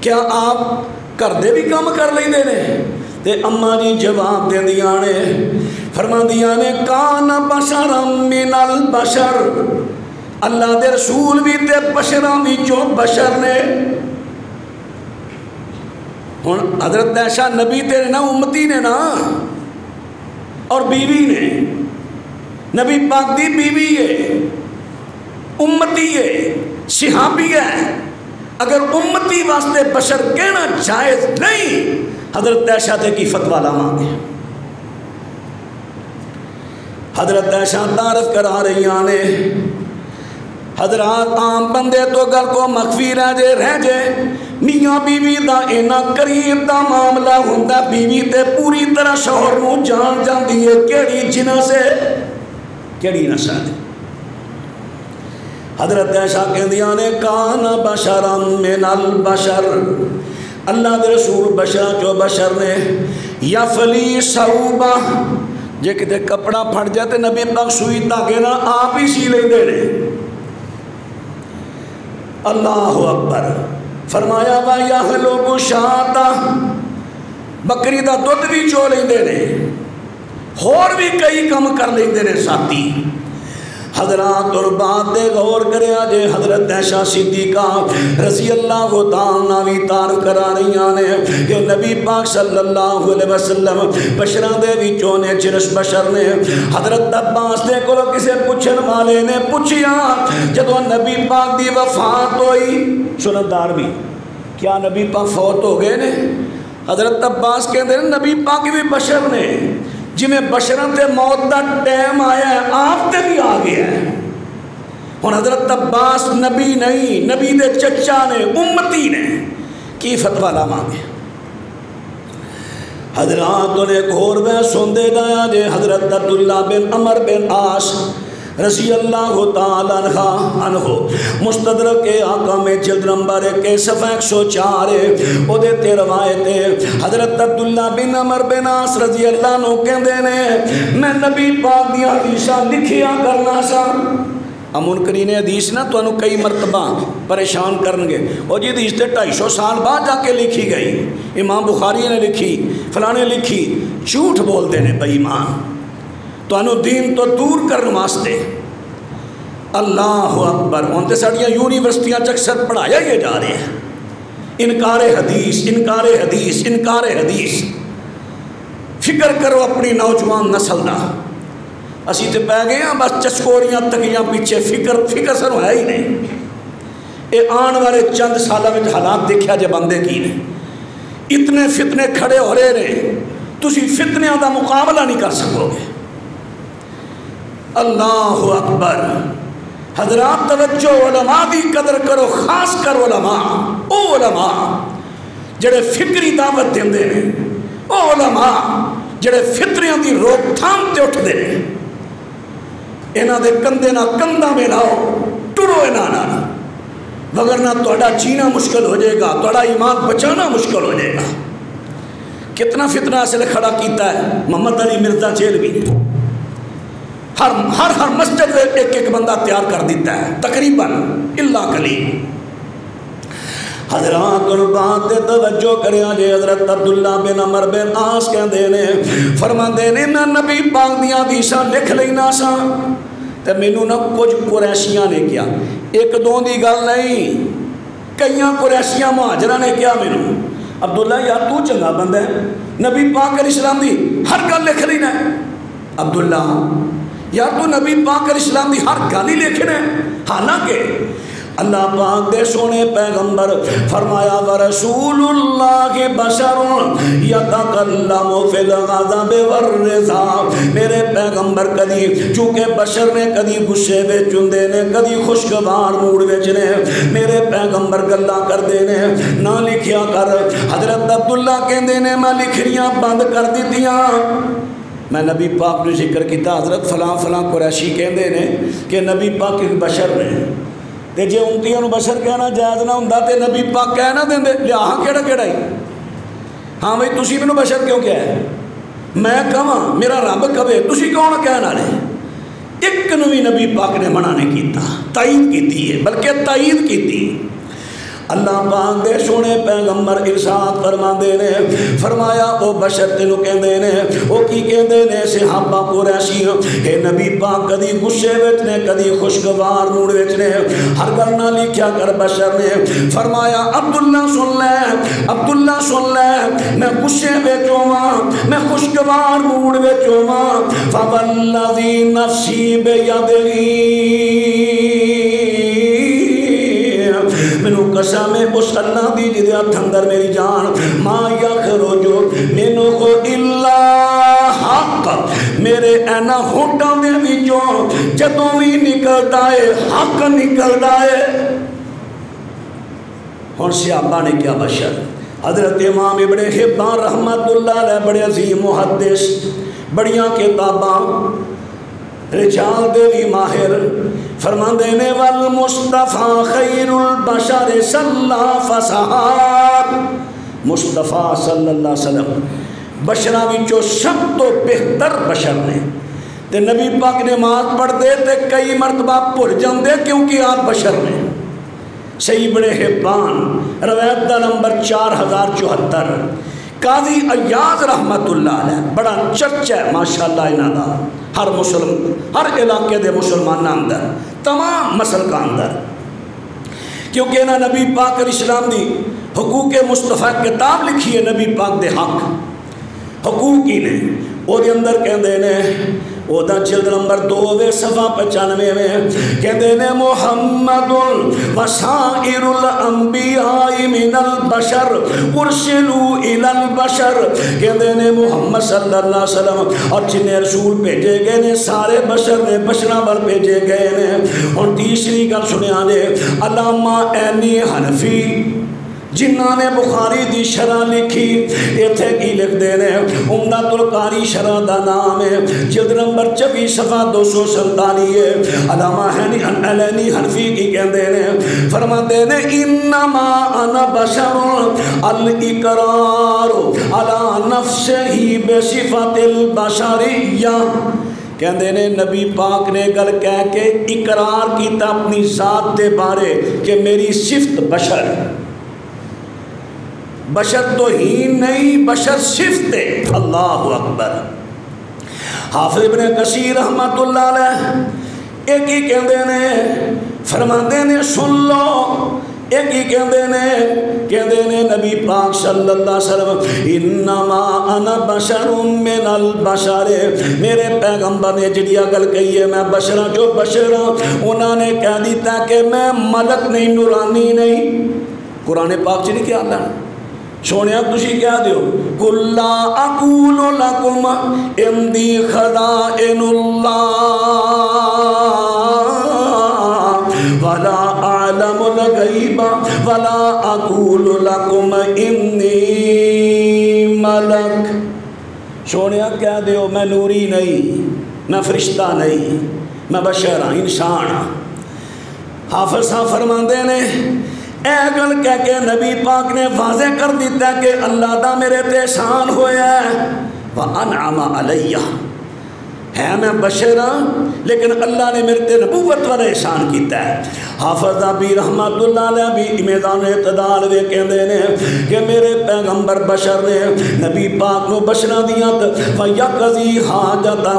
کیا آپ گھر دے بھی کام کر لیندے نے تے اماں جی جواب دے دیاں نے فرما دیاں نے کان بشر من البشر اللہ دے رسول بھی تے بشراں بھی جو بشر نے ہن حضرت عائشہ نبی تیرے نا امتی نے نا اور بیوی نے نبی پاک دی بیوی ہے امتی ہے صحابی ہے اگر امتی واسطے بشر کہنا جائز نہیں حضرت عائشہ تے کی فتویٰ لا مانگے حضرت عائشہ تعارف کرا رہی آنے حضرات عام بندے تو گل کو مخفی رہ جے میاں بیوی دا اینا قریب دا معاملہ ہوندہ بیوی تے پوری طرح شوہر نو جان جاندی ہے کیڑی جنہ سے کیڑی نسل حضرت عائشہ کہندیاں نے کان بشرا من البشر اللہ دے رسول بشر جو بشر نے یفلی صوبہ جے کتے کپڑا پھٹ جاتے نبی پاک سوئی تاکہ نا آپ ہی سی لے دے رہے اللہ اکبر فرمایا با یحلب شاتا بکری دا دودھ بھی چو لیندے نے اور بھی کئی کم کر لیندے نے ساتھی حضرات اور بات دے غور کرے آجے حضرت عائشہ صدیقہ رضی اللہ تعالیٰ بھی تعارف کرا رہی آنے کہ نبی پاک صلی اللہ علیہ وسلم بشران دے بھی چونے چرش بشر نے حضرت عباس دے کو کسے پوچھن والے نے پوچھیا جدو نبی پاک دی وفات ہوئی سندار بھی کیا نبی پاک فوت ہو گئے نے حضرت عباس کہتے ہیں نبی پاک بھی بشر نے جی میں بشران تے موت دا ٹیم آیا ہے آپ تے بھی آ گیا ہے اور حضرت عباس نبی نہیں نبی دے چچا نے امتی نے کی فتویٰ لا مانگے حضرات نے ایک اور میں سن دے گایا جے حضرت عبداللہ بن عمر بن عاص رضی اللہ تعالیٰ عنہ مستدرک حاکم میں جلد نمبر 1 صفحہ 104 او دے تے روایت ہے حضرت عبداللہ بن عمر بن عاص رضی اللہ عنہ کہندے نے میں نبی پاک دی حدیثاں لکھیا کرنا سا. منکرین حدیث نا تو انہوں کئی مرتبہ پریشان کرنگے اور جی حدیث تے 250 سال بعد جا کے لکھی گئی, امام بخاری نے لکھی, فلانے لکھی, جھوٹ بول دینے بے ایمان تو انہوں دین تو دور کرنے واسطے. اللہ اکبر. انتے ساڑیاں یونیورسٹیاں چکسر پڑھایا یہ جا رہے ہیں انکار حدیث, انکار حدیث, انکار حدیث. فکر کرو اپنی نوجوان نسل دا. اسی تے پہ گئے ہیں بس چسکوریاں تکیاں پیچھے, فکر سنو ہے ہی نہیں. اے آن والے چند سالہ میں حالات دیکھا جے بندے کی نے اتنے فتنے کھڑے ہو رہے ہیں تسی فتنیاں دا مقابلہ نہیں کر سکو گے. اللہ اکبر. حضرات توجہ, علماء دی قدر کرو, خاص کر علماء, او علماء جڑے فکری دعوت دیندے ہیں, او علماء جڑے فطریاں دی روک تھام تے اٹھ دے ہیں. انہاں دے کندے نہ کندہ میں لاؤ, ٹرو انہاں نہ, وگرنہ توڑا جینا مشکل ہو جائے گا, توڑا ایمان بچانا مشکل ہو جائے گا. کتنا فتنہ اصل کھڑا کیتا ہے محمد علی مرزا جیل بھی, ہر مسجد میں ایک بندہ تیار کر دیتا ہے تقریباً اللہ قلیل. حضرات اور بات توجہ کریں جے حضرت عبداللہ بن عمر بن عاص کہندے نے فرماندے نے میں نبی پاک دیاں حدیثاں لکھ لینا سا تے مینوں نہ کچھ قریشیاں نے کیا, ایک دو دی گل نہیں, کئیاں قریشیاں مہاجراں نے کیا مینوں عبداللہ یار تو چنگا بندہ ہے, نبی پاک علیہ السلام دی ہر گل لکھ لینا ہے. عبداللہ یار تو نبی پاک علیہ السلام دی ہر گل ہی لکھنا ہے. حالانکہ اللہ پاک دے سونے پیغمبر فرمایا ورسول اللہ بشر یتکلم فی الغضب والرضا. میرے پیغمبر کدی چونکہ بشر نے کدی غصے وچ ہوندے نے, کدی خوشگوار موڈ وچ نے, میرے پیغمبر گلاں کردے نے, نہ لکھیا کر. حضرت عبداللہ کہندے نے میں لکھنیاں بند کر دتیاں. میں نبی پاک نے ذکر کیتا حضرت فلاں فلاں قریشی کہندے نے کہ نبی پاک ایک بشر نے, تے جے امتیاں نو بشر کہنا جائز نہ ہوندا تے نبی پاک کہہ نہ دیندے لیا ہاں کیڑا ہی. ہاں بھئی تسی مینوں بشر کیوں کہا ہے, میں کہاں میرا رب کہے, تسی کون کہن والے. ایک نو بھی نبی پاک نے منع نہیں کیتا, تائید کیتی ہے, بلکہ تائید کیتی. اللہ پاک دے سونے پیغمبر ارشاد فرماندے نے فرمایا او بشر تینوں کہندے نے, او کی کہندے نے صحابہ قریشی اے نبی پاک کدی غصے وچ نے کدی خوشگوار موڈ وچ نے, ہر گل نہ لکھیا کر. بشر نے فرمایا عبداللہ سن لے, عبداللہ سن لے, میں غصے وچ ہوواں, میں خوشگوار موڈ وچ ہوواں, فوالذی نفسی بیدہ منو قسم اس اللہ دی جدے ہاتھ اندر میری جان, ما یخرج منہ الا حق, میرے اینا ہونٹاں دے وچوں جدوں وی نکلدا ہے حق نکلدا ہے. ہن صحابہ نے کیا بشر. حضرت امام ابن حبان رحمت اللہ علیہ بڑے عظیم محدث, بڑیاں کتاباں, رجال دے بھی ماہر, فرماندے نے والمصطفیٰ خیر البشر صلی فسحات. مصطفیٰ صلی اللہ علیہ وسلم بشرہ وچوں سب تو بہتر بشر نے, تے نبی پاک نماز پڑھ دے تے کئی مرتبہ بھول جاندے کیونکہ آپ بشر نے. صحیح ابن حبان روایت دا نمبر 4074. قاضی ایاز رحمت اللہ علیہ بڑا چرچ ہے ماشاءاللہ انہاں دا, ہر علاقے دے مسلمانہ اندر, تمام مسلکہ اندر, کیونکہ انہاں نبی پاک علیہ السلام دی حقوق مصطفیٰ کتاب لکھی ہے نبی پاک دے حق حقوق ہی نے. وہ دے اندر کہندے نے, وہ دا جلد نمبر 2 صفحہ 95 میں کہندے نے محمد وسائر الانبیاء من البشر ارسلوا الی البشر. کہندے نے محمد صلی اللہ علیہ وسلم اور جنہیں رسول بھیجے گئے نے سارے بشر نے بشراں ور بھیجے گئے نے. اور تیسری گل سنیا نے علامہ عینی حنفی جنہاں نے بخاری دی شرح لکھی ایتھے کی لکھ دینے عمدۃ القاری شرح دا نام ہے جلد نمبر 24 صفحہ 247 ہے علامہ علینی حنفی کی کہندے نے فرماتے ہیں انما انا بشر الاقرار علی نفسہ بصفت البشریہ کہندے نے نبی پاک نے گل کہہ کے اقرار کیتا اپنی ذات دے بارے کہ میری صفت بشر بشر تو ہی نہیں بشر صفت ہے اللہ اکبر حافظ ابن کثیر رحمت اللہ علیہ ایک ہی کہندے نے فرماندے نے سن لو ایک ہی کہندے نے نبی پاک صلی اللہ علیہ وسلم انما انا بشر من البشر میرے پیغمبر نے جڑی گل کہی ہے میں بشراں جو بشراں انہاں نے کہہ دیتا کہ میں ملک نہیں نورانی نہیں قرآن پاک چ نہیں کیا اللہ سونیا تسی کیا دیو قل لا اقول لکم عندی خزائن اللہ ولا اعلم الغیب ولا اقول لکم انی ملک سونیا کیا دیو میں نوری نہیں میں فرشتہ نہیں میں بشر ہاں انسان ہاں حافظ صاحب فرماندے نے اے گل کہہ کے نبی پاک نے واضح کر دیتا کہ اللہ دا میرے تے احسان ہویا ہے وَأَنْعَمَ عَلَيَّ ہے میں بشر ہاں لیکن اللہ نے میرے تے نبوت والا احسان کیتا ہے حافظ ابی رحمت اللہ علیہ بھی میدان اعتدال وے کہندے نے کہ میرے پیغمبر بشر نے نبی پاک نو بشراں دیاں فیقضی حاجتہ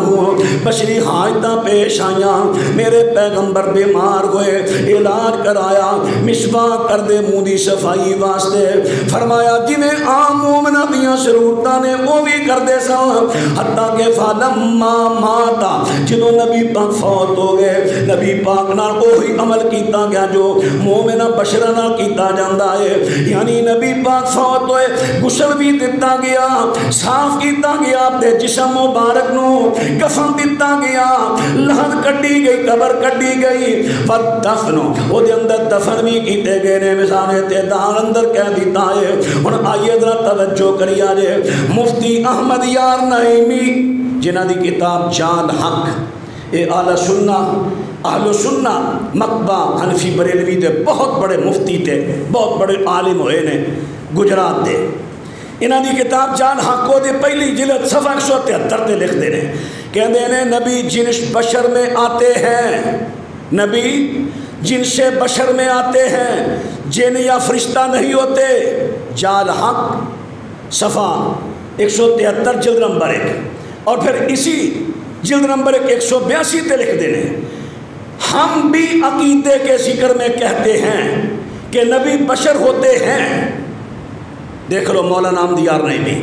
بشری حاجتاں پیش آیاں میرے پیغمبر بیمار ہوئے علاج کرایا مسواک کر دے منہ دی صفائی واسطے فرمایا جویں عام مومناں دیاں ضرورتاں نے وہ بھی کردے سن حتیٰ کہ فلما ماتا جدوں نبی پاک فوت ہو گئے نبی پاک نال وہی عمل کیتا گیا جو مومنہ بشرہ نال کیتا جاندا ہے یعنی نبی پاک فوت ہوئے غسل بھی دتا گیا صاف کیتا گیا اپنے جسم مبارک نو کفن دتا گیا لحد کٹی گئی قبر کٹی گئی دفن او دے اندر دفن بھی کیتے گئے نے مثال اعتدال اندر کہہ دیتا ہے ہن آئیے ذرا توجہ کریا جے مفتی احمد یار نعیمی جنہ دی کتاب جان حق اے اہل سنہ مکبہ حنفی بریلوی دے بہت بڑے مفتی تے بہت بڑے عالم ہوئے نے گجرات دے انہاں دی کتاب جان حق کو دے پہلی جلد صفحہ 173 تے لکھ دے نے کہندے نے نبی جنس بشر میں آتے ہیں نبی جن سے بشر میں آتے ہیں جن یا فرشتہ نہیں ہوتے جان حق صفحہ 173 جلد نمبر 1 اور پھر اسی جلد نمبر 182 تے لکھ دینے ہم بھی عقیدے کے ذکر میں کہتے ہیں کہ نبی بشر ہوتے ہیں دیکھ لو مولانا احمد یار نعیمی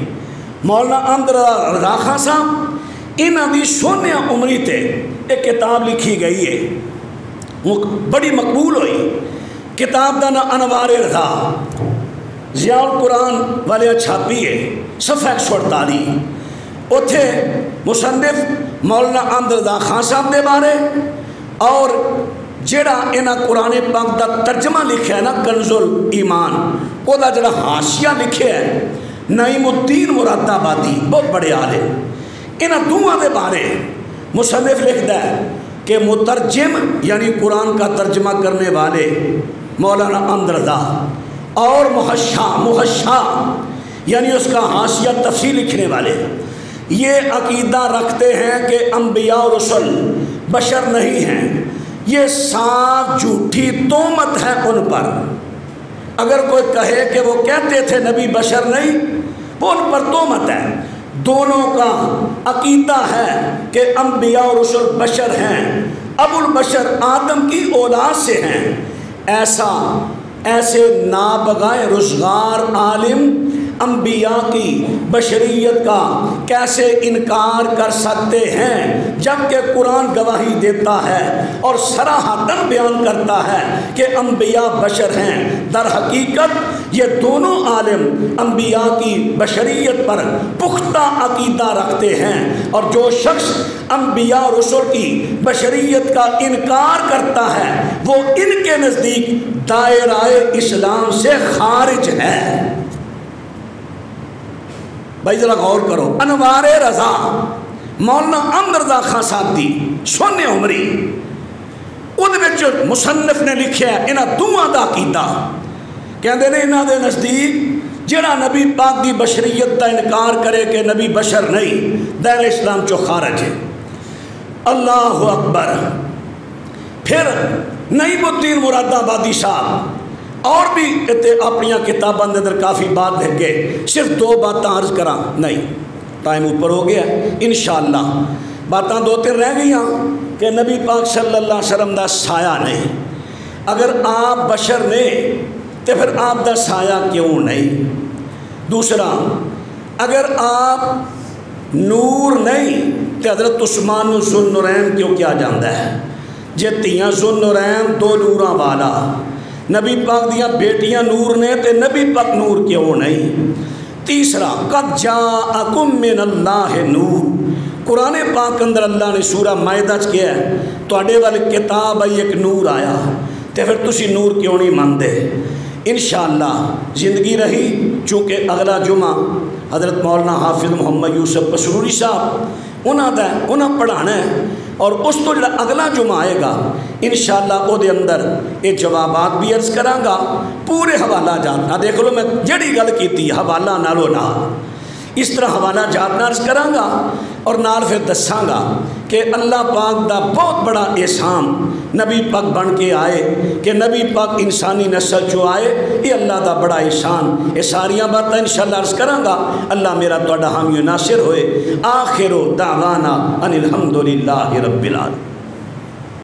مولانا احمد رضا خان صاحب انہاں دی سونے عمری تے ایک کتاب لکھی گئی ہے بڑی مقبول ہوئی کتاب دا نام انوار رضا ضیاء القرآن والے چھاپی ہے صفحہ 148 اتھے مصنف مولانا احمد رضا خان صاحب دے بارے اور جڑا انہاں قرآن پاک دا ترجمہ لکھا ہے نا کنز الایمان او دا جڑا حاشیہ لکھا ہے نعیم الدین مراد آبادی بہت بڑے عالم انہاں دوہاں دے بارے مصنف لکھدا ہے کہ مترجم یعنی قرآن کا ترجمہ کرنے والے مولانا احمد رضا اور محشا یعنی اس کا حاشیہ تفصیل لکھنے والے یہ عقیدہ رکھتے ہیں کہ انبیاء و رسول بشر نہیں ہیں یہ صاف جھوٹی تہمت ہے ان پر اگر کوئی کہے کہ وہ کہتے تھے نبی بشر نہیں وہ ان پر تہمت ہے دونوں کا عقیدہ ہے کہ انبیاء و رسول بشر ہیں ابو البشر آدم کی اولاد سے ہیں ایسے نابغہ رزگار عالم انبیاء کی بشریت کا کیسے انکار کر سکتے ہیں جبکہ قرآن گواہی دیتا ہے اور صراحتاً بیان کرتا ہے کہ انبیاء بشر ہیں۔ در حقیقت یہ دونوں عالم انبیاء کی بشریت پر پختہ عقیدہ رکھتے ہیں، اور جو شخص انبیاء رسول کی بشریت کا انکار کرتا ہے وہ ان کے نزدیک دائرہ اسلام سے خارج ہے۔ بھائی ذرا غور کرو، انوار رضا مولانا احمد رضا خان صاحب سونے عمری وہ مصنف نے لکھا ہے انہاں دوواں دا عقیدہ، کہندے نے انہاں دے نزدیک جڑا نبی پاک دی بشریت کا انکار کرے کہ نبی بشر نہیں، دائرہ اسلام چو خارج ہے۔ اللہ اکبر۔ پھر نعیم الدین مراد آبادی صاحب اور بھی اپنی کتابوں کے اندر کافی بات لکھ گئے، صرف 2 باتاں عرض کرا، نہیں ٹائم اوپر ہو گیا، انشاءاللہ باتاں 2-3 رہ گئی کہ نبی پاک صلی اللہ علیہ وسلم دا سایہ نہیں، اگر آپ بشر نے تو پھر آپ دا سایہ کیوں نہیں؟ دوسرا، اگر آپ نور نہیں تو حضرت عثمان ذو النورین کیوں کیا جاندہ ہے؟ جے تیاں ذو النورین 2 نوراں والا، نبی پاک دیاں بیٹیاں نور نے تے نبی پاک نور کیوں نہیں؟ تیسرا، قد جاءکم من اللہ نور، قرآن پاک اندر اللہ نے سورہ مائدہ کیا ہے تواڈے والے کتاب آئی ایک نور آیا، تے پھر تسی نور کیوں نہیں مانتے؟ انشاءاللہ زندگی رہی چونکہ اگلا جمعہ حضرت مولانا حافظ محمد یوسف پسروری صاحب انہاں پڑھانا ہے، اور اس تو جڑا اگلا جمعہ آئے گا انشاءاللہ او دے اندر یہ جوابات بھی عرض کراں گا، پورے حوالہ جاتنا دیکھ لو، میں جڑی گل کیتی حوالہ نالو نال اس طرح حوالہ جاتنا عرض کراں گا، اور نال پھر دساں گا کہ اللہ پاک دا بہت بڑا احسان نبی پاک بن کے آئے کہ نبی پاک انسانی نسل جو آئے، یہ اللہ دا بڑا احسان، یہ ساریاں باتیں انشاءاللہ عرض کراں گا۔ اللہ میرا تہاڈا حامی و ناصر ہوئے۔ آخر دعوانا ان الحمدللہ رب العالمین۔